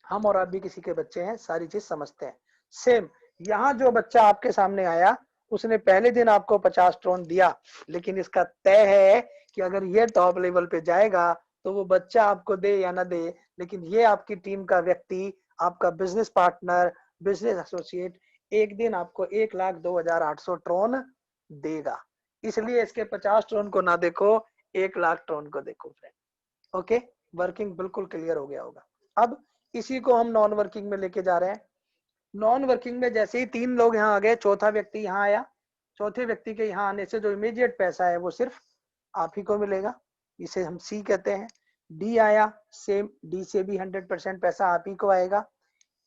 हम और आप भी किसी के बच्चे हैं, सारी चीज समझते हैं। सेम यहाँ जो बच्चा आपके सामने आया, उसने पहले दिन आपको 50 ट्रोन दिया, लेकिन इसका तय है कि अगर ये टॉप लेवल पे जाएगा तो वो बच्चा आपको दे या ना दे, लेकिन ये आपकी टीम का व्यक्ति, आपका बिजनेस पार्टनर, बिजनेस एसोसिएट एक दिन आपको 1,02,800 ट्रोन देगा। इसलिए इसके 50 ट्रोन को ना देखो, 1,00,000 ट्रोन को देखो फ्रेंड। ओके, वर्किंग बिल्कुल क्लियर हो गया होगा। अब इसी को हम नॉन वर्किंग में लेके जा रहे हैं। नॉन वर्किंग में जैसे ही 3 लोग यहाँ आ गए, चौथा व्यक्ति यहाँ आया, चौथे व्यक्ति के यहाँ आने से जो इमीडिएट पैसा है वो सिर्फ आप ही को मिलेगा, इसे हम सी कहते हैं। डी आया, सेम, डी से भी 100% पैसा आप ही को आएगा।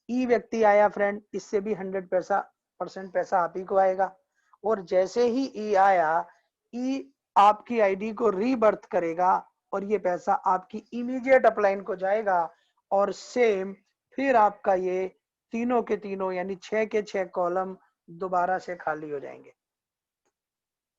ई व्यक्ति आया फ्रेंड, इससे भी 100% पैसा आप ही को आएगा। और जैसे ही ई आया, ई आपकी आईडी को रीबर्थ करेगा और ये पैसा आपकी इमीडिएट अपलाइन को जाएगा। और सेम फिर आपका ये तीनों के तीनों यानी 6 के 6 कॉलम दोबारा से खाली हो जाएंगे।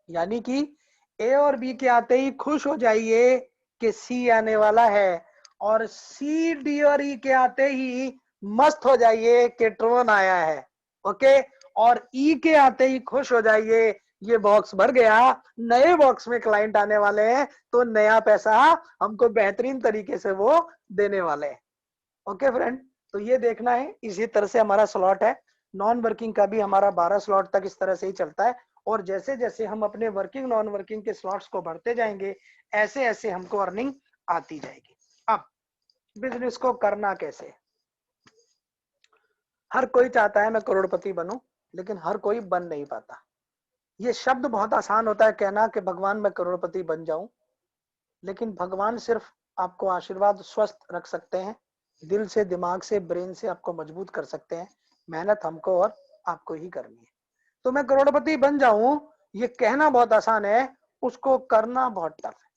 यानी कि ए और बी के आते ही खुश हो जाइए कि सी आने वाला है, और सी, डी और ई के आते ही मस्त हो जाइए कि ट्रोन आया है। ओके, और ई के आते ही खुश हो जाइए, ये बॉक्स भर गया, नए बॉक्स में क्लाइंट आने वाले हैं तो नया पैसा हमको बेहतरीन तरीके से वो देने वाले हैं। ओके फ्रेंड, तो ये देखना है, इसी तरह से हमारा स्लॉट है। नॉन वर्किंग का भी हमारा 12 स्लॉट तक इस तरह से ही चलता है। और जैसे जैसे हम अपने वर्किंग नॉन वर्किंग के स्लॉट्स को भरते जाएंगे, ऐसे ऐसे हमको अर्निंग आती जाएगी। अब बिजनेस को करना कैसे? हर कोई चाहता है मैं करोड़पति बनूं, लेकिन हर कोई बन नहीं पाता। ये शब्द बहुत आसान होता है कहना कि भगवान मैं करोड़पति बन जाऊं, लेकिन भगवान सिर्फ आपको आशीर्वाद स्वस्थ रख सकते हैं, दिल से, दिमाग से, ब्रेन से आपको मजबूत कर सकते हैं। मेहनत हमको और आपको ही करनी है। तो मैं करोड़पति बन जाऊं, ये कहना बहुत आसान है, उसको करना बहुत टफ है।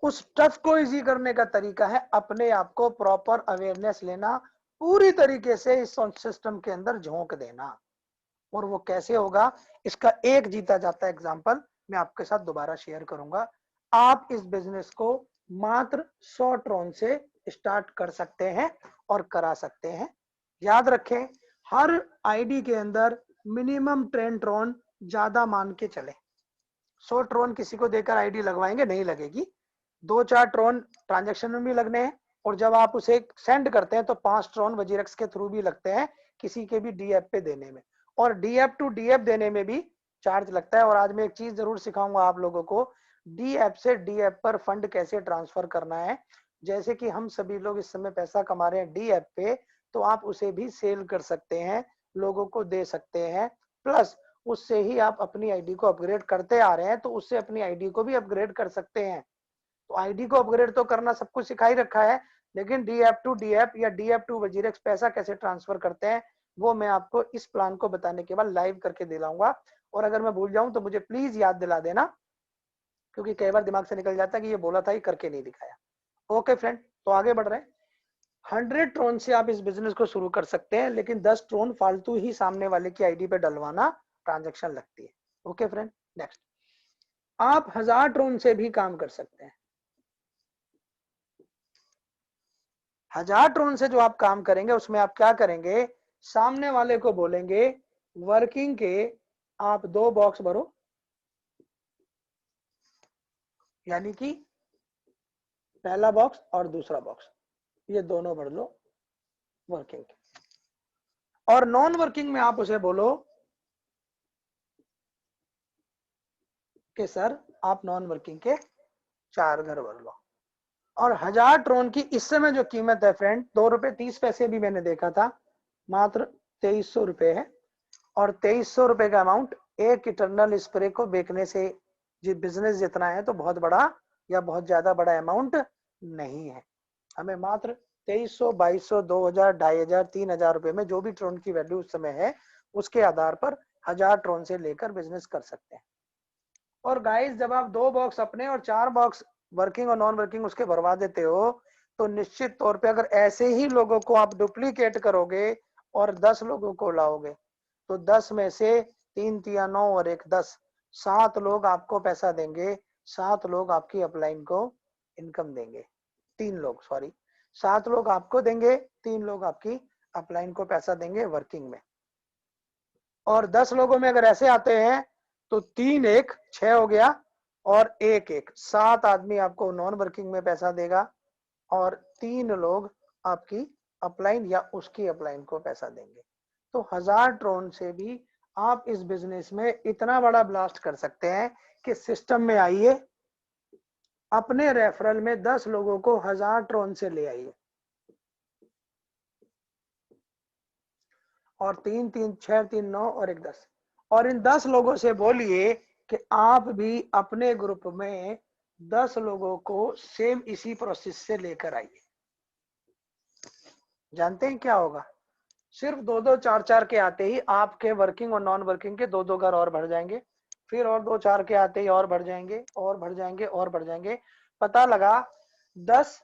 उस टफ को इजी करने का तरीका है अपने आप को प्रॉपर अवेयरनेस लेना, पूरी तरीके से इस सिस्टम के अंदर झोंक देना। और वो कैसे होगा, इसका एक जीता जाता एग्जांपल मैं आपके साथ दोबारा शेयर करूंगा। आप इस बिजनेस को मात्र 100 ट्रोन से स्टार्ट कर सकते हैं और करा सकते हैं। याद रखें, हर आईडी के अंदर मिनिमम 10 ट्रोन ज्यादा मान के चले। 100 ट्रोन किसी को देकर आईडी लगवाएंगे नहीं लगेगी, 2-4 ट्रोन ट्रांजेक्शन में भी लगने हैं, और जब आप उसे सेंड करते हैं तो 5 ट्रोन वजीरेक्स के थ्रू भी लगते हैं किसी के भी डीएफ पे देने में, और डीएफ टू डीएफ देने में भी चार्ज लगता है। और आज मैं एक चीज जरूर सिखाऊंगा आप लोगों को, डीएफ से डीएफ पर फंड कैसे ट्रांसफर करना है। जैसे कि हम सभी लोग इस समय पैसा कमा रहे हैं डीएफ पे, तो आप उसे भी सेल कर सकते हैं, लोगों को दे सकते हैं, प्लस उससे ही आप अपनी आईडी को अपग्रेड करते आ रहे हैं, तो उससे अपनी आईडी को भी अपग्रेड कर सकते हैं। तो आईडी को अपग्रेड तो करना सब कुछ सिखा ही रखा है, लेकिन डीएफ टू डीएफ या डीएफ टू वजीरेक्स पैसा कैसे ट्रांसफर करते हैं वो मैं आपको इस प्लान को बताने के बाद लाइव करके दिलाऊंगा। और अगर मैं भूल जाऊं तो मुझे प्लीज याद दिला देना, क्योंकि कई बार दिमाग से निकल जाता है कि ये बोला था, ये करके नहीं दिखाया। ओके फ्रेंड, तो आगे बढ़ रहे हैं। 100 ट्रोन से आप इस बिजनेस को शुरू कर सकते हैं, लेकिन 10 ट्रोन फालतू ही सामने वाले की आईडी पे डलवाना ट्रांजेक्शन लगती है। ओके फ्रेंड, नेक्स्ट, आप 1000 ट्रोन से भी काम कर सकते हैं। 1000 ट्रोन से जो आप काम करेंगे उसमें आप क्या करेंगे, सामने वाले को बोलेंगे वर्किंग के आप 2 बॉक्स भरो, यानी कि पहला बॉक्स और दूसरा बॉक्स, ये दोनों भर लो वर्किंग के। और नॉन वर्किंग में आप उसे बोलो कि सर आप नॉन वर्किंग के 4 घर भर लो। और 1000 ट्रोन की इस समय जो कीमत है फ्रेंड, 2 रुपए 30 पैसे भी मैंने देखा था, मात्र 2300 रुपए है। और 2300 रुपए का अमाउंट एक इटरनल स्प्रे को बेचने से जी बिजनेस जितना है तो बहुत बड़ा या बहुत ज्यादा बड़ा अमाउंट नहीं है। हमें मात्र 2300, 2200, 2000, 2500, 3000 रुपए में जो भी ट्रोन की वैल्यू उस समय है उसके आधार पर 1000 ट्रोन से लेकर बिजनेस कर सकते हैं। और गाइस, जब आप 2 बॉक्स अपने और 4 बॉक्स वर्किंग और नॉन वर्किंग उसके भरवा देते हो, तो निश्चित तौर पे अगर ऐसे ही लोगों को आप डुप्लीकेट करोगे और 10 लोगों को लाओगे, तो 10 में से 3 तिया 9 और 1 10, 7 लोग आपको पैसा देंगे, 7 लोग आपकी अपलाइन को इनकम देंगे, 3 लोग, सॉरी, 7 लोग आपको देंगे, 3 लोग आपकी अपलाइन को पैसा देंगे वर्किंग में। और 10 लोगों में अगर ऐसे आते हैं तो 3 1 6 हो गया, और 1 1 7 आदमी आपको नॉन वर्किंग में पैसा देगा, और 3 लोग आपकी अपलाइन या उसकी अपलाइन को पैसा देंगे। तो 1000 ट्रोन से भी आप इस बिजनेस में इतना बड़ा ब्लास्ट कर सकते हैं कि सिस्टम में आइए, अपने रेफरल में 10 लोगों को 1000 ट्रोन से ले आइए, और 3 3 6 3 9 और 1 10, और इन 10 लोगों से बोलिए कि आप भी अपने ग्रुप में 10 लोगों को सेम इसी प्रोसेस से लेकर आइए। जानते हैं क्या होगा, सिर्फ 2 2 4 4 के आते ही आपके वर्किंग और नॉन वर्किंग के 2 2 घर और बढ़ जाएंगे, फिर और 2 4 के आते ही और बढ़ जाएंगे और बढ़ जाएंगे और बढ़ जाएंगे। पता लगा 10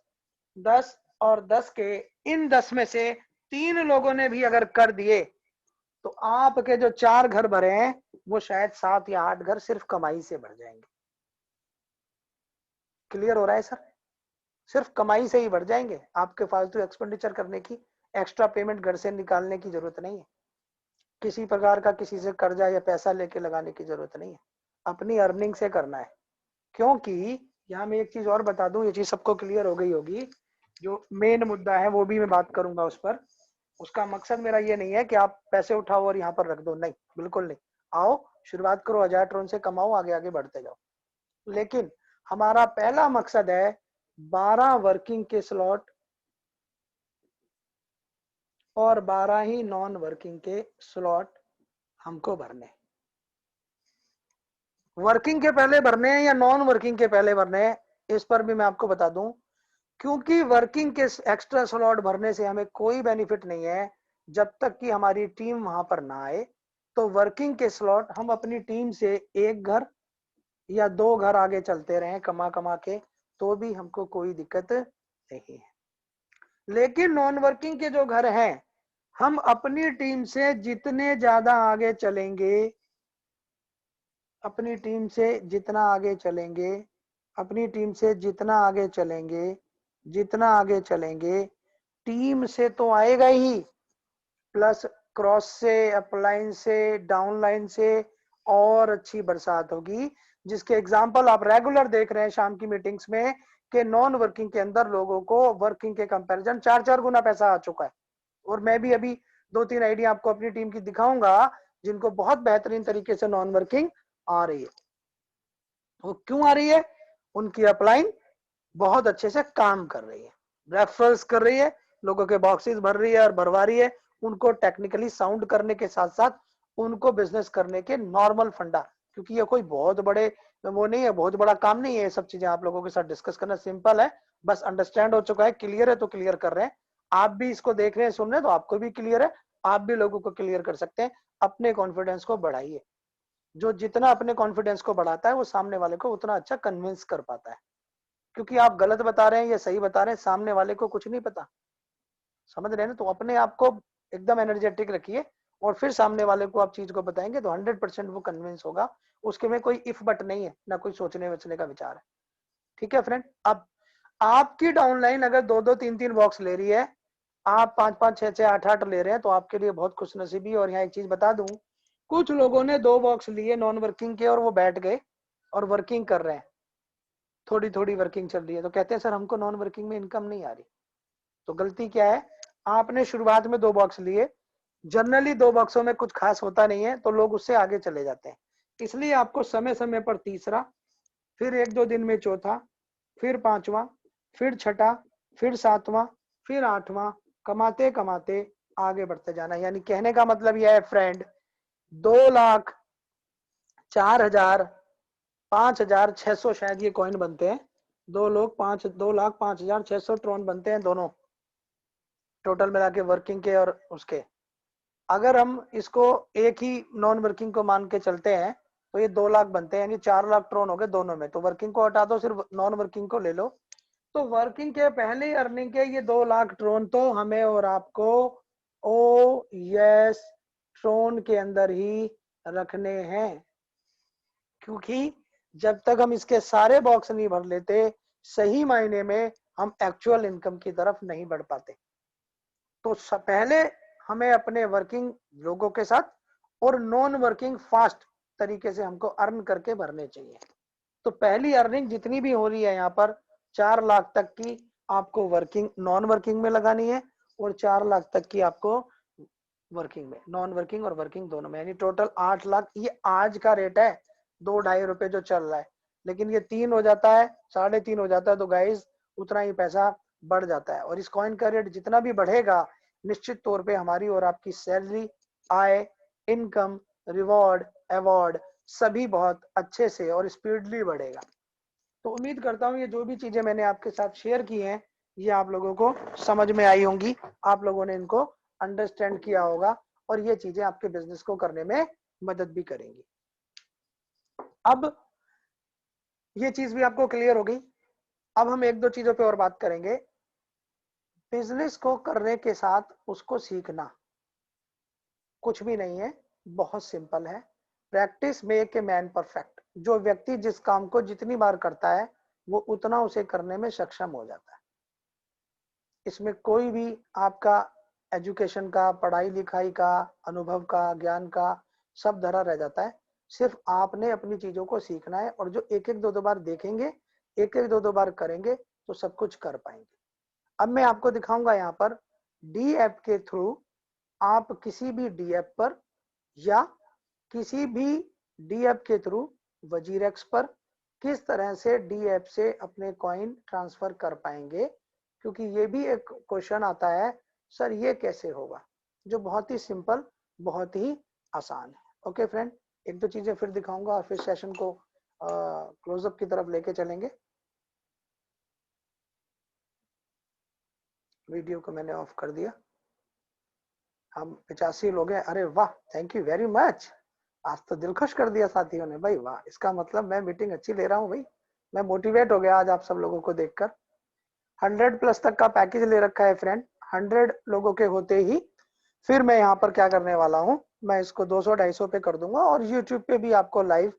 10 और 10 के इन 10 में से 3 लोगों ने भी अगर कर दिए तो आपके जो 4 घर भरे हैं वो शायद 7 या 8 घर सिर्फ कमाई से भर जाएंगे। क्लियर हो रहा है सर? सिर्फ कमाई से ही बढ़ जाएंगे, आपके फालतू एक्सपेंडिचर करने की, एक्स्ट्रा पेमेंट घर से निकालने की जरूरत नहीं है, किसी प्रकार का किसी से कर्जा या पैसा लेके लगाने की जरूरत नहीं है, अपनी अर्निंग से करना है। क्योंकि यहाँ मैं एक चीज और बता दूं, ये चीज सबको क्लियर हो गई होगी, जो मेन मुद्दा है वो भी मैं बात करूंगा उस पर। उसका मकसद मेरा ये नहीं है कि आप पैसे उठाओ और यहाँ पर रख दो, नहीं, बिल्कुल नहीं। आओ, शुरुआत करो 1000 ट्रोन से, कमाओ, आगे आगे बढ़ते जाओ। लेकिन हमारा पहला मकसद है 12 वर्किंग के स्लॉट और 12 ही नॉन वर्किंग के स्लॉट हमको भरने। वर्किंग के पहले भरने हैं या नॉन वर्किंग के पहले भरने हैं, इस पर भी मैं आपको बता दूं। क्योंकि वर्किंग के एक्स्ट्रा स्लॉट भरने से हमें कोई बेनिफिट नहीं है जब तक कि हमारी टीम वहां पर ना आए। तो वर्किंग के स्लॉट हम अपनी टीम से 1 घर या 2 घर आगे चलते रहे कमा कमा के, तो भी हमको कोई दिक्कत नहीं है। लेकिन नॉन वर्किंग के जो घर हैं, हम अपनी टीम से जितने ज्यादा आगे चलेंगे, अपनी टीम से जितना आगे चलेंगे, अपनी टीम से जितना आगे चलेंगे, जितना आगे चलेंगे, टीम से तो आएगा ही, प्लस क्रॉस से, अपलाइन से, डाउनलाइन से और अच्छी बरसात होगी, जिसके एग्जाम्पल आप रेगुलर देख रहे हैं शाम की मीटिंग्स में कि नॉन वर्किंग के अंदर लोगों को वर्किंग के कंपैरिजन 4-4 गुना पैसा आ चुका है। और मैं भी अभी 2-3 आइडिया आपको अपनी टीम की दिखाऊंगा जिनको बहुत बेहतरीन तरीके से नॉन वर्किंग आ रही है। वो क्यों आ रही है? उनकी अपलाइन बहुत अच्छे से काम कर रही है, रेफरल्स कर रही है, लोगों के बॉक्सेस भर रही है और भरवा रही है, उनको टेक्निकली साउंड करने के साथ साथ उनको बिजनेस करने के नॉर्मल फंडा, क्योंकि ये कोई बहुत बड़े वो नहीं है, बहुत बड़ा काम नहीं है, ये सब चीजें आप लोगों के साथ डिस्कस करना सिंपल है, बस अंडरस्टैंड हो चुका है, क्लियर है तो क्लियर कर रहे हैं। आप भी इसको देख रहे हैं, सुन रहे हैं, तो आपको भी क्लियर है, आप भी लोगों को क्लियर कर सकते हैं। अपने कॉन्फिडेंस को बढ़ाइए, जो जितना अपने कॉन्फिडेंस को बढ़ाता है वो सामने वाले को उतना अच्छा कन्विंस कर पाता है, क्योंकि आप गलत बता रहे हैं या सही बता रहे हैं, सामने वाले को कुछ नहीं पता, समझ रहे हैं ना। तो अपने आप को एकदम एनर्जेटिक रखिए और फिर सामने वाले को आप चीज को बताएंगे तो 100% वो कन्विंस होगा, उसके में कोई इफ बट नहीं है, ना कोई सोचने वचने का विचार है। ठीक है फ्रेंड, अब आपकी डाउनलाइन अगर 2-2, 3-3 बॉक्स ले रही है, आप 5-5, 6-6, 8-8 ले रहे हैं, तो आपके लिए बहुत खुशनसीबी। और यहाँ एक चीज बता दूं, कुछ लोगों ने 2 बॉक्स लिए नॉन वर्किंग के और वो बैठ गए और वर्किंग कर रहे हैं, थोड़ी थोड़ी वर्किंग चल रही है, तो कहते हैं सर हमको नॉन वर्किंग में इनकम नहीं आ रही। तो गलती क्या है? आपने शुरुआत में 2 बॉक्स लिए, जनरली 2 बॉक्सों में कुछ खास होता नहीं है तो लोग उससे आगे चले जाते हैं, इसलिए आपको समय समय पर तीसरा, फिर 1-2 दिन में चौथा, फिर पांचवा, फिर छठा, फिर सातवां, फिर आठवां, कमाते कमाते आगे बढ़ते जाना। यानी कहने का मतलब यह है फ्रेंड, 2,04,000, 5,600 शायद ये कॉइन बनते हैं, 2,05,600 ट्रोन बनते हैं दोनों टोटल मिला के, वर्किंग के और उसके। अगर हम इसको एक ही नॉन वर्किंग को मान के चलते हैं तो ये 2 लाख बनते हैं, यानी 4 लाख ट्रोन हो गए दोनों में। तो वर्किंग को हटा दो, सिर्फ नॉन वर्किंग को ले लो, तो वर्किंग के पहले अर्निंग के ये 2 लाख ट्रोन तो हमें और आपको ओ यस ट्रोन के अंदर ही रखने हैं, क्योंकि जब तक हम इसके सारे बॉक्स नहीं भर लेते, सही मायने में हम एक्चुअल इनकम की तरफ नहीं बढ़ पाते। तो पहले हमें अपने वर्किंग लोगों के साथ और नॉन वर्किंग फास्ट तरीके से हमको अर्न करके भरने चाहिए। तो पहली अर्निंग जितनी भी हो रही है यहाँ पर 4 लाख तक की आपको वर्किंग नॉन वर्किंग में लगानी है, और 4 लाख तक की आपको वर्किंग में, नॉन वर्किंग और वर्किंग दोनों में, यानी टोटल 8 लाख। ये आज का रेट है, 2-2.5 रुपए जो चल रहा है, लेकिन ये 3 हो जाता है, 3.5 हो जाता है, तो गाइज उतना ही पैसा बढ़ जाता है। और इस कॉइन का रेट जितना भी बढ़ेगा, निश्चित तौर पे हमारी और आपकी सैलरी, आय, इनकम, रिवॉर्ड, अवार्ड सभी बहुत अच्छे से और स्पीडली बढ़ेगा। तो उम्मीद करता हूँ ये जो भी चीजें मैंने आपके साथ शेयर की हैं, ये आप लोगों को समझ में आई होंगी, आप लोगों ने इनको अंडरस्टैंड किया होगा, और ये चीजें आपके बिजनेस को करने में मदद भी करेंगी। अब ये चीज भी आपको क्लियर हो गई। अब हम 1-2 चीजों पे और बात करेंगे। बिजनेस को करने के साथ उसको सीखना कुछ भी नहीं है, बहुत सिंपल है। Practice make a man perfect. जो व्यक्ति जिस काम को जितनी बार करता है, वो उतना उसे करने में सक्षम हो जाता है। इसमें कोई भी आपका एजुकेशन का, पढ़ाई लिखाई का, अनुभव का, ज्ञान का सब धरा रह जाता है। सिर्फ आपने अपनी चीजों को सीखना है, और जो 1-1, 2-2 बार देखेंगे, 1-1, 2-2 बार करेंगे तो सब कुछ कर पाएंगे। अब मैं आपको दिखाऊंगा यहाँ पर डी ऐप के थ्रू आप किसी भी डी ऐप पर या किसी भी डी ऐप के थ्रू वजीरेक्स पर किस तरह से डी ऐप से अपने कॉइन ट्रांसफर कर पाएंगे, क्योंकि ये भी एक क्वेश्चन आता है, सर ये कैसे होगा, जो बहुत ही सिंपल, बहुत ही आसान है। ओके फ्रेंड, 1-2 चीजें फिर दिखाऊंगा और फिर सेशन को क्लोजअप की तरफ लेके चलेंगे। वीडियो को मैंने ऑफ कर दिया। हम 85 लोग हैं, अरे वाह, थैंक यू वेरी मच। आज तो दिल खुश कर दिया साथियों ने भाई, वाह, इसका मतलब मैं मीटिंग अच्छी ले रहा हूँ भाई, मैं मोटिवेट हो गया आज आप सब लोगों को देखकर। 100+ तक का पैकेज ले रखा है फ्रेंड, 100 लोगों के होते ही फिर मैं यहाँ पर क्या करने वाला हूँ, मैं इसको 200-250 पे कर दूंगा, और यूट्यूब पे भी आपको लाइव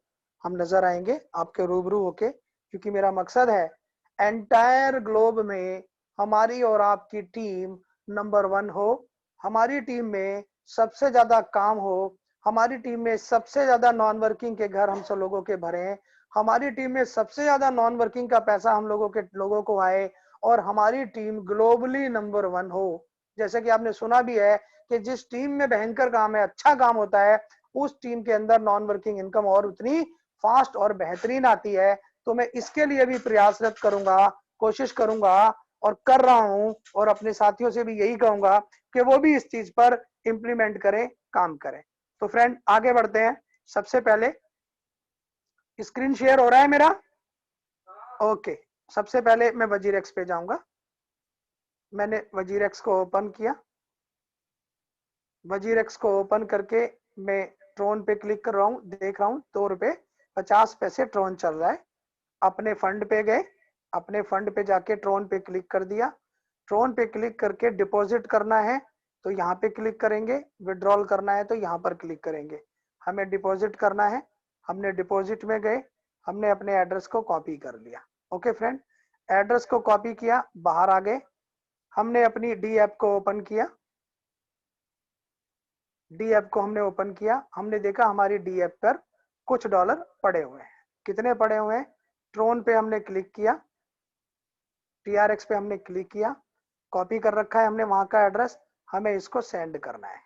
हम नजर आएंगे आपके रूबरू होके, क्योंकि मेरा मकसद है एंटायर ग्लोब में हमारी और आपकी टीम नंबर 1 हो, हमारी टीम में सबसे ज्यादा काम हो, हमारी टीम में सबसे ज्यादा नॉन वर्किंग के घर हम सब लोगों के भरे हैं, हमारी टीम में सबसे ज्यादा नॉन वर्किंग का पैसा हम लोगों को आए, और हमारी टीम ग्लोबली नंबर 1 हो। जैसे कि आपने सुना भी है कि जिस टीम में भयंकर काम है, अच्छा काम होता है, उस टीम के अंदर नॉन वर्किंग इनकम और उतनी फास्ट और बेहतरीन आती है। तो मैं इसके लिए भी प्रयासरत करूंगा, कोशिश करूंगा और कर रहा हूं, और अपने साथियों से भी यही कहूंगा कि वो भी इस चीज पर इंप्लीमेंट करें, काम करें। तो फ्रेंड आगे बढ़ते हैं। सबसे पहले स्क्रीन शेयर हो रहा है मेरा? ओके, सबसे पहले मैं वजीरेक्स पे जाऊंगा। मैंने वजीरेक्स को ओपन किया। वजीरेक्स को ओपन करके मैं ट्रोन पे क्लिक कर रहा हूँ, देख रहा हूँ ₹2.50 ट्रोन चल रहा है। अपने फंड पे गए, अपने फंड पे जाके ट्रोन पे क्लिक कर दिया। ट्रोन पे क्लिक करके डिपॉजिट करना है तो यहाँ पे क्लिक करेंगे, विड्रॉल करना है तो यहाँ पर क्लिक करेंगे। हमें डिपॉजिट करना है, हमने डिपॉजिट में गए, हमने अपने एड्रेस को कॉपी कर लिया। ओके फ्रेंड, एड्रेस को कॉपी किया, बाहर आ गए, हमने अपनी डी ऐप को ओपन किया। डी ऐप को हमने ओपन किया, हमने देखा हमारी डी ऐप पर कुछ डॉलर पड़े हुए हैं। कितने पड़े हुए हैं? ट्रोन पे हमने क्लिक किया, TRX पे हमने क्लिक किया, कॉपी कर रखा है हमने वहां का एड्रेस, हमें इसको सेंड करना है।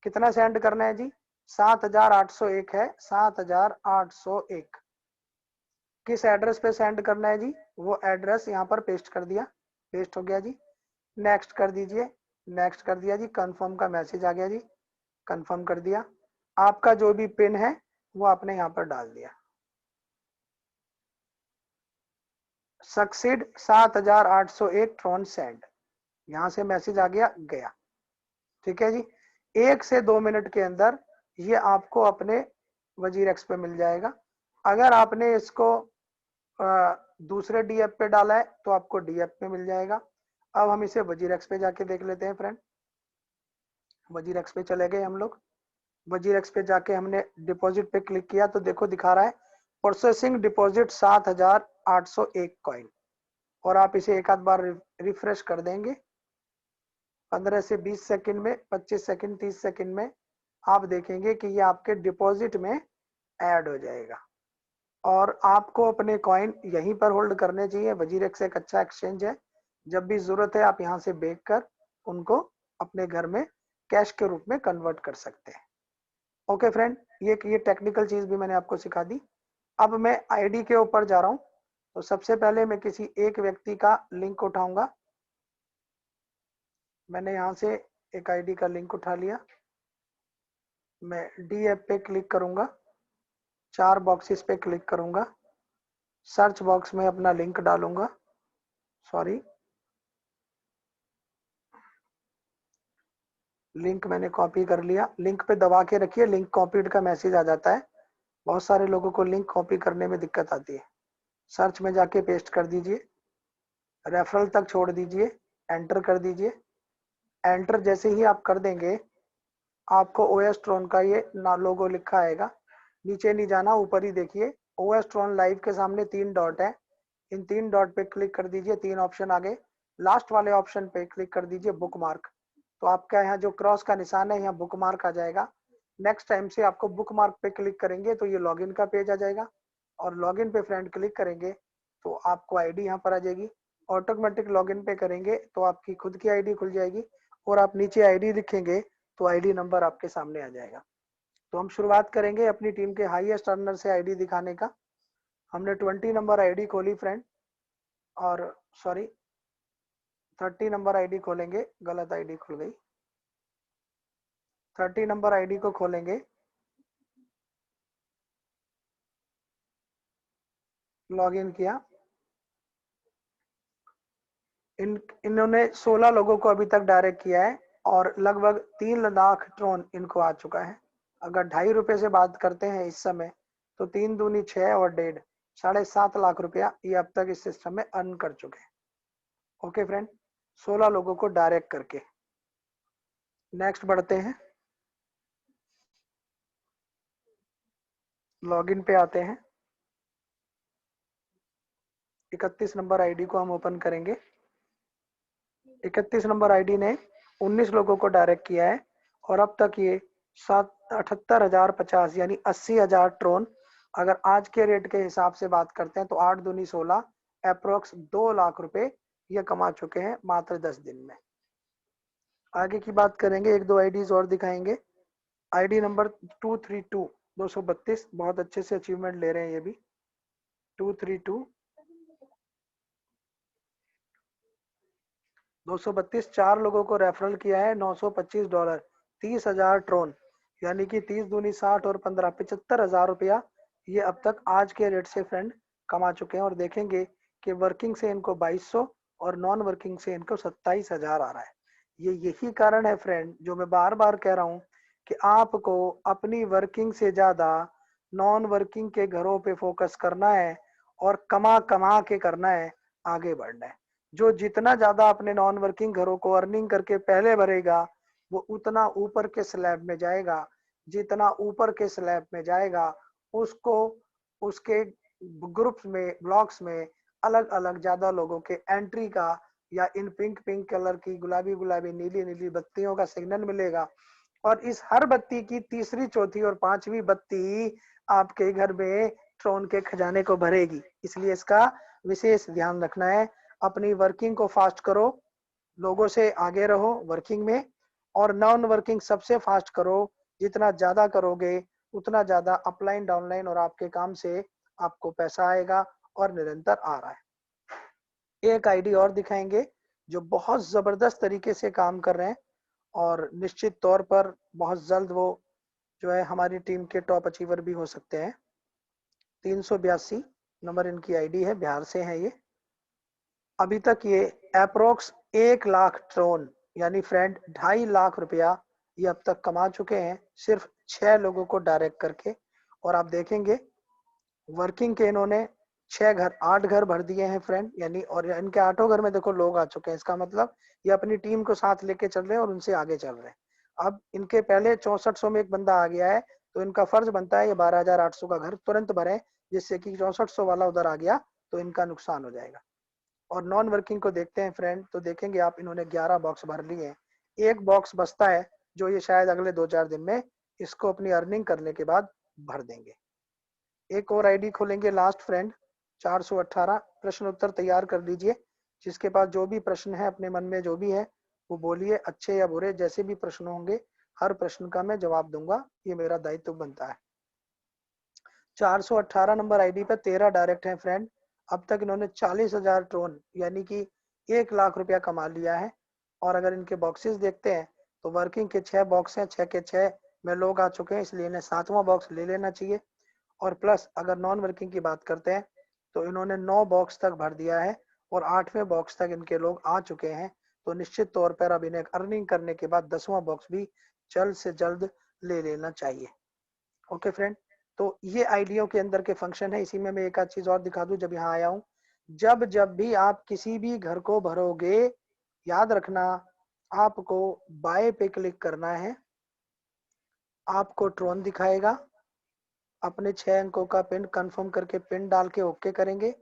कितना सेंड करना है जी? 7801 है, 7801। किस एड्रेस पे सेंड करना है जी? वो एड्रेस यहाँ पर पेस्ट कर दिया, पेस्ट हो गया जी। नेक्स्ट कर दीजिए, नेक्स्ट कर दिया जी। कंफर्म का मैसेज आ गया जी, कंफर्म कर दिया। आपका जो भी पिन है वो आपने यहाँ पर डाल दिया। सक्सीड 7801 ट्रोन सेंड, यहाँ से मैसेज आ गया, गया। ठीक है जी, 1 से 2 मिनट के अंदर ये आपको अपने वजीरेक्स पे मिल जाएगा। अगर आपने इसको दूसरे डीएफ पे डाला है तो आपको डीएफ पे मिल जाएगा। अब हम इसे वजीरेक्स पे जाके देख लेते हैं फ्रेंड। वजीरेक्स पे चले गए हम लोग, वजीरेक्स पे जाके हमने डिपॉजिट पे क्लिक किया तो देखो दिखा रहा है प्रोसेसिंग डिपॉजिट 7801 कॉइन। और आप इसे एक आध बार रिफ्रेश कर देंगे, 15 से 20 सेकंड में, 25 सेकंड, 30 सेकंड में आप देखेंगे कि ये आपके डिपॉजिट में ऐड हो जाएगा। और आपको अपने कॉइन यहीं पर होल्ड करने चाहिए। वजीरेक्स एक अच्छा एक्सचेंज है, जब भी जरूरत है आप यहाँ से बेच कर उनको अपने घर में कैश के रूप में कन्वर्ट कर सकते हैं। ओके फ्रेंड, ये टेक्निकल चीज भी मैंने आपको सिखा दी। अब मैं आईडी के ऊपर जा रहा हूँ। तो सबसे पहले मैं किसी एक व्यक्ति का लिंक उठाऊंगा। मैंने यहाँ से एक आईडी का लिंक उठा लिया। मैं डी ऐप पे क्लिक करूंगा, 4 बॉक्सेस पे क्लिक करूंगा, सर्च बॉक्स में अपना लिंक डालूंगा। सॉरी, लिंक मैंने कॉपी कर लिया। लिंक पे दबा के रखिए, लिंक कॉपीड का मैसेज आ जाता है। बहुत सारे लोगों को लिंक कॉपी करने में दिक्कत आती है। सर्च में जाके पेस्ट कर दीजिए, रेफरल तक छोड़ दीजिए, एंटर कर दीजिए। एंटर जैसे ही आप कर देंगे आपको OS ट्रोन का ये ना लोगो लिखा आएगा। नीचे नहीं जाना, ऊपर ही देखिए, OS ट्रोन लाइव के सामने 3 डॉट है, इन 3 डॉट पे क्लिक कर दीजिए। 3 ऑप्शन आ गए, लास्ट वाले ऑप्शन पे क्लिक कर दीजिए बुक मार्क। तो आपका यहाँ जो क्रॉस का निशान है यहाँ बुक मार्क आ जाएगा। नेक्स्ट टाइम से आपको बुक मार्क पे क्लिक करेंगे तो ये लॉगिन का पेज आ जाएगा, और लॉगिन पे फ्रेंड क्लिक करेंगे तो आपको आईडी यहाँ पर आ जाएगी। ऑटोमेटिक लॉगिन पे करेंगे तो आपकी खुद की आईडी खुल जाएगी, और आप नीचे आईडी लिखेंगे तो आईडी नंबर आपके सामने आ जाएगा। तो हम शुरुआत करेंगे अपनी टीम के हाईएस्ट अर्नर से आईडी दिखाने का। हमने 20 नंबर आईडी खोली फ्रेंड, और सॉरी 30 नंबर आईडी खोलेंगे, गलत आईडी खुल गई। 30 नंबर आईडी को खोलेंगे, लॉगिन किया। इन्होंने 16 लोगों को अभी तक डायरेक्ट किया है, और लगभग 3 लाख ट्रोन इनको आ चुका है। अगर ₹2.5 से बात करते हैं इस समय, तो 3 दूनी 6 और 1.5, 7.5 लाख रुपया ये अब तक इस सिस्टम में अर्न कर चुके हैं। ओके फ्रेंड, 16 लोगों को डायरेक्ट करके। नेक्स्ट बढ़ते हैं, लॉगिन पे आते हैं। 31 नंबर आईडी को हम ओपन करेंगे। 31 नंबर आईडी ने 19 लोगों को डायरेक्ट किया है, और अब तक ये 78,050 यानी 80,000 ट्रोन, अगर आज के रेट के हिसाब से बात करते हैं तो 8 दूनी 16, अप्रोक्स 2 लाख रुपए ये कमा चुके हैं मात्र 10 दिन में। आगे की बात करेंगे, एक दो आईडीज और दिखाएंगे। आईडी नंबर 232 232, बहुत अच्छे से अचीवमेंट ले रहे हैं ये भी। 232 232, 4 लोगों को रेफरल किया है, $925, 30,000 ट्रोन, यानी कि 30 दूनी 60 और 15 75,000 रुपया ये अब तक आज के रेट से फ्रेंड कमा चुके हैं। और देखेंगे कि वर्किंग से इनको 2200 और नॉन वर्किंग से इनको 27,000 आ रहा है। ये यही कारण है फ्रेंड, जो मैं बार बार कह रहा हूँ कि आपको अपनी वर्किंग से ज्यादा नॉन वर्किंग के घरों पे फोकस करना है और कमा कमा के करना है, आगे बढ़ना है। जो जितना ज्यादा अपने नॉन वर्किंग घरों को अर्निंग करके पहले भरेगा, वो उतना ऊपर के स्लैब में जाएगा। जितना ऊपर के स्लैब में जाएगा, उसको उसके ग्रुप्स में, ब्लॉक्स में अलग अलग ज्यादा लोगों के एंट्री का या इन पिंक पिंक कलर की, गुलाबी गुलाबी, नीली नीली बत्तियों का सिग्नल मिलेगा। और इस हर बत्ती की तीसरी, चौथी और पांचवी बत्ती आपके घर में ट्रोन के खजाने को भरेगी। इसलिए इसका विशेष ध्यान रखना है। अपनी वर्किंग को फास्ट करो, लोगों से आगे रहो वर्किंग में, और नॉन वर्किंग सबसे फास्ट करो। जितना ज्यादा करोगे उतना ज्यादा अपलाइन डाउनलाइन और आपके काम से आपको पैसा आएगा, और निरंतर आ रहा है। एक आईडी और दिखाएंगे जो बहुत जबरदस्त तरीके से काम कर रहे हैं, और निश्चित तौर पर बहुत जल्द वो जो है हमारी टीम के टॉप अचीवर भी हो सकते हैं। 382 नंबर इनकी आईडी है, बिहार से है ये। अभी तक ये अप्रोक्स 1 लाख ट्रोन, यानी फ्रेंड 2.5 लाख रुपया ये अब तक कमा चुके हैं, सिर्फ 6 लोगों को डायरेक्ट करके। और आप देखेंगे वर्किंग के इन्होंने 6 घर, 8 घर भर दिए हैं फ्रेंड, यानी, और इनके 8 घर में देखो लोग आ चुके हैं। इसका मतलब ये अपनी टीम को साथ लेके चल रहे हैं और उनसे आगे चल रहे हैं। अब इनके पहले 6400 में एक बंदा आ गया है, तो इनका फर्ज बनता है ये 12,800 का घर तुरंत भरे, जिससे कि 6400 वाला उधर आ गया तो इनका नुकसान हो जाएगा। और नॉन वर्किंग को देखते हैं फ्रेंड, तो देखेंगे आप इन्होंने 11 बॉक्स भर लिए हैं। एक बॉक्स बचता है जो ये शायद अगले 2-4 दिन में इसको अपनी अर्निंग करने के बाद भर देंगे। एक और आईडी खोलेंगे लास्ट फ्रेंड, 418। प्रश्न उत्तर तैयार कर लीजिए, जिसके पास जो भी प्रश्न है अपने मन में जो भी है वो बोलिए, अच्छे या बुरे जैसे भी प्रश्न होंगे हर प्रश्न का मैं जवाब दूंगा, ये मेरा दायित्व बनता है। 418 नंबर आईडी पे 13 डायरेक्ट हैं फ्रेंड। अब तक इन्होंने 40,000 ट्रोन यानी कि 1 लाख रुपया कमा लिया है। और अगर इनके बॉक्सेस देखते हैं तो वर्किंग के 6 बॉक्स हैं, 6 के 6 में लोग आ चुके हैं, इसलिए इन्हें 7वां बॉक्स ले लेना चाहिए। और प्लस अगर नॉन वर्किंग की बात करते हैं तो इन्होंने 9 बॉक्स तक भर दिया है और 8वें बॉक्स तक इनके लोग आ चुके हैं। तो निश्चित तौर पर अब इन्हें अर्निंग करने के बाद 10वां बॉक्स भी जल्द से जल्द ले लेना चाहिए। ओके फ्रेंड, तो ये आईडियो के अंदर के फंक्शन है। इसी में मैं एक आध चीज और दिखा दूं जब यहाँ आया हूँ। जब जब भी आप किसी भी घर को भरोगे, याद रखना आपको बाय पे क्लिक करना है, आपको ट्रोन दिखाएगा, अपने 6 अंकों का पिन कंफर्म करके पिन डाल के ओके करेंगे।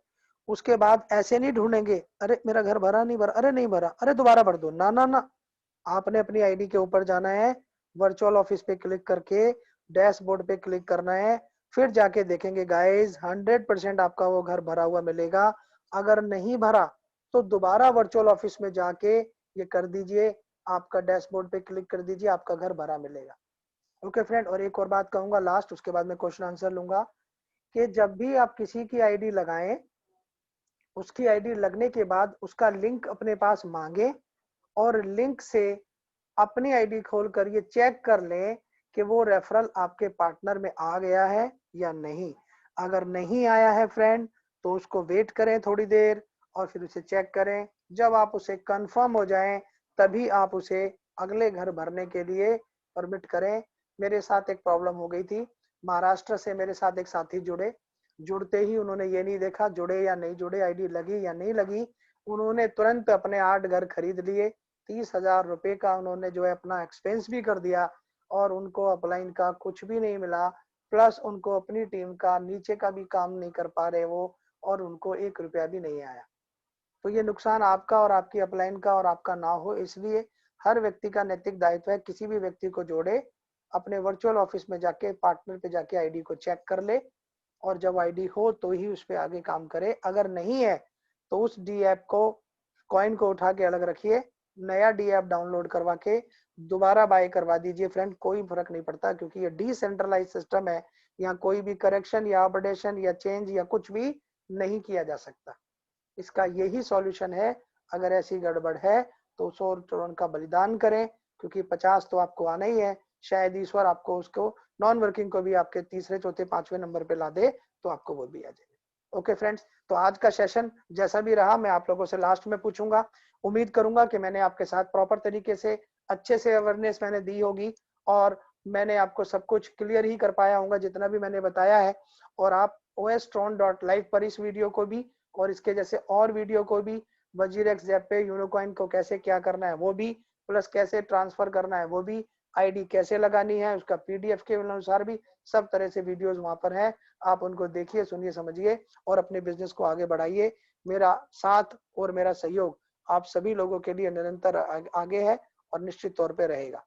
उसके बाद ऐसे नहीं ढूंढेंगे, अरे मेरा घर भरा नहीं भरा, अरे नहीं भरा, अरे दोबारा भर दो, ना ना ना। आपने अपनी आईडी के ऊपर जाना है, वर्चुअल ऑफिस पे क्लिक करके डैशबोर्ड पे क्लिक करना है, फिर जाके देखेंगे गाइस 100% आपका वो घर भरा हुआ मिलेगा। अगर नहीं भरा तो दोबारा वर्चुअल ऑफिस में जाके ये कर दीजिए, आपका डैशबोर्ड पे क्लिक कर दीजिए, आपका घर भरा मिलेगा। ओके फ्रेंड, और एक और बात कहूंगा लास्ट, उसके बाद मैं क्वेश्चन आंसर लूंगा, कि जब भी आप किसी की आईडी लगाएं, उसकी आईडी लगने के बाद उसका लिंक अपने पास मांगे, और लिंक से अपनी आईडी खोलकर ये चेक कर लें कि वो रेफरल आपके पार्टनर में आ गया है या नहीं। अगर नहीं आया है फ्रेंड तो उसको वेट करें थोड़ी देर और फिर उसे चेक करें। जब आप उसे कंफर्म हो जाएं तभी आप उसे अगले घर भरने के लिए परमिट करें। मेरे साथ एक प्रॉब्लम हो गई थी, महाराष्ट्र से मेरे साथ एक साथी जुड़े, जुड़ते ही उन्होंने ये नहीं देखा जुड़े या नहीं जुड़े, आईडी लगी या नहीं लगी, उन्होंने तुरंत अपने 8 घर खरीद लिए। 30,000 रुपए का उन्होंने जो है अपना एक्सपेंस भी कर दिया, और उनको अपलाइन का कुछ भी नहीं मिला, प्लस उनको अपनी टीम का नीचे का भी काम नहीं कर पा रहे वो, और उनको 1 रुपया भी नहीं आया। तो ये नुकसान आपका और आपकी अपलाइन का और आपका ना हो, इसलिए हर व्यक्ति का नैतिक दायित्व है किसी भी व्यक्ति को जोड़े, अपने वर्चुअल ऑफिस में जाके पार्टनर पे जाके आईडी को चेक कर ले, और जब आईडी हो तो ही उस पर आगे काम करे। अगर नहीं है तो उस डी ऐप को, कॉइन को उठा के अलग रखिए, नया डी ऐप डाउनलोड करवा के दोबारा बाय करवा दीजिए फ्रेंड, कोई फर्क नहीं पड़ता, क्योंकि ये डिसेंट्रलाइज सिस्टम है। यहाँ कोई भी करेक्शन या अपडेशन या चेंज या कुछ भी नहीं किया जा सकता। इसका यही सॉल्यूशन है। अगर ऐसी गड़बड़ है तो 100 करोड़ का बलिदान करें, क्योंकि 50 तो आपको आना ही है। शायद ईश्वर आपको उसको नॉन वर्किंग को भी आपके तीसरे चौथे पांचवें नंबर पे ला दे तो आपको वो भी आ जाए। ओके फ्रेंड्स, तो आज का सेशन जैसा भी रहा मैं आप लोगों से लास्ट में पूछूंगा। उम्मीद करूंगा कि मैंने आपके साथ प्रॉपर तरीके से अच्छे से अवेयरनेस मैंने दी होगी, और मैंने आपको सब कुछ क्लियर ही कर पाया होगा जितना भी मैंने बताया है। और आप ostron.live पर इस वीडियो को भी और इसके जैसे और वीडियो को भी, वजीरेक्स जैप पे यूनोकॉइन को कैसे क्या करना है वो भी, प्लस कैसे ट्रांसफर करना है वो भी, आईडी कैसे लगानी है उसका पीडीएफ के अनुसार भी, सब तरह से वीडियोस वहां पर हैं। आप उनको देखिए, सुनिए, समझिए और अपने बिजनेस को आगे बढ़ाइए। मेरा साथ और मेरा सहयोग आप सभी लोगों के लिए निरंतर आगे है और निश्चित तौर पे रहेगा।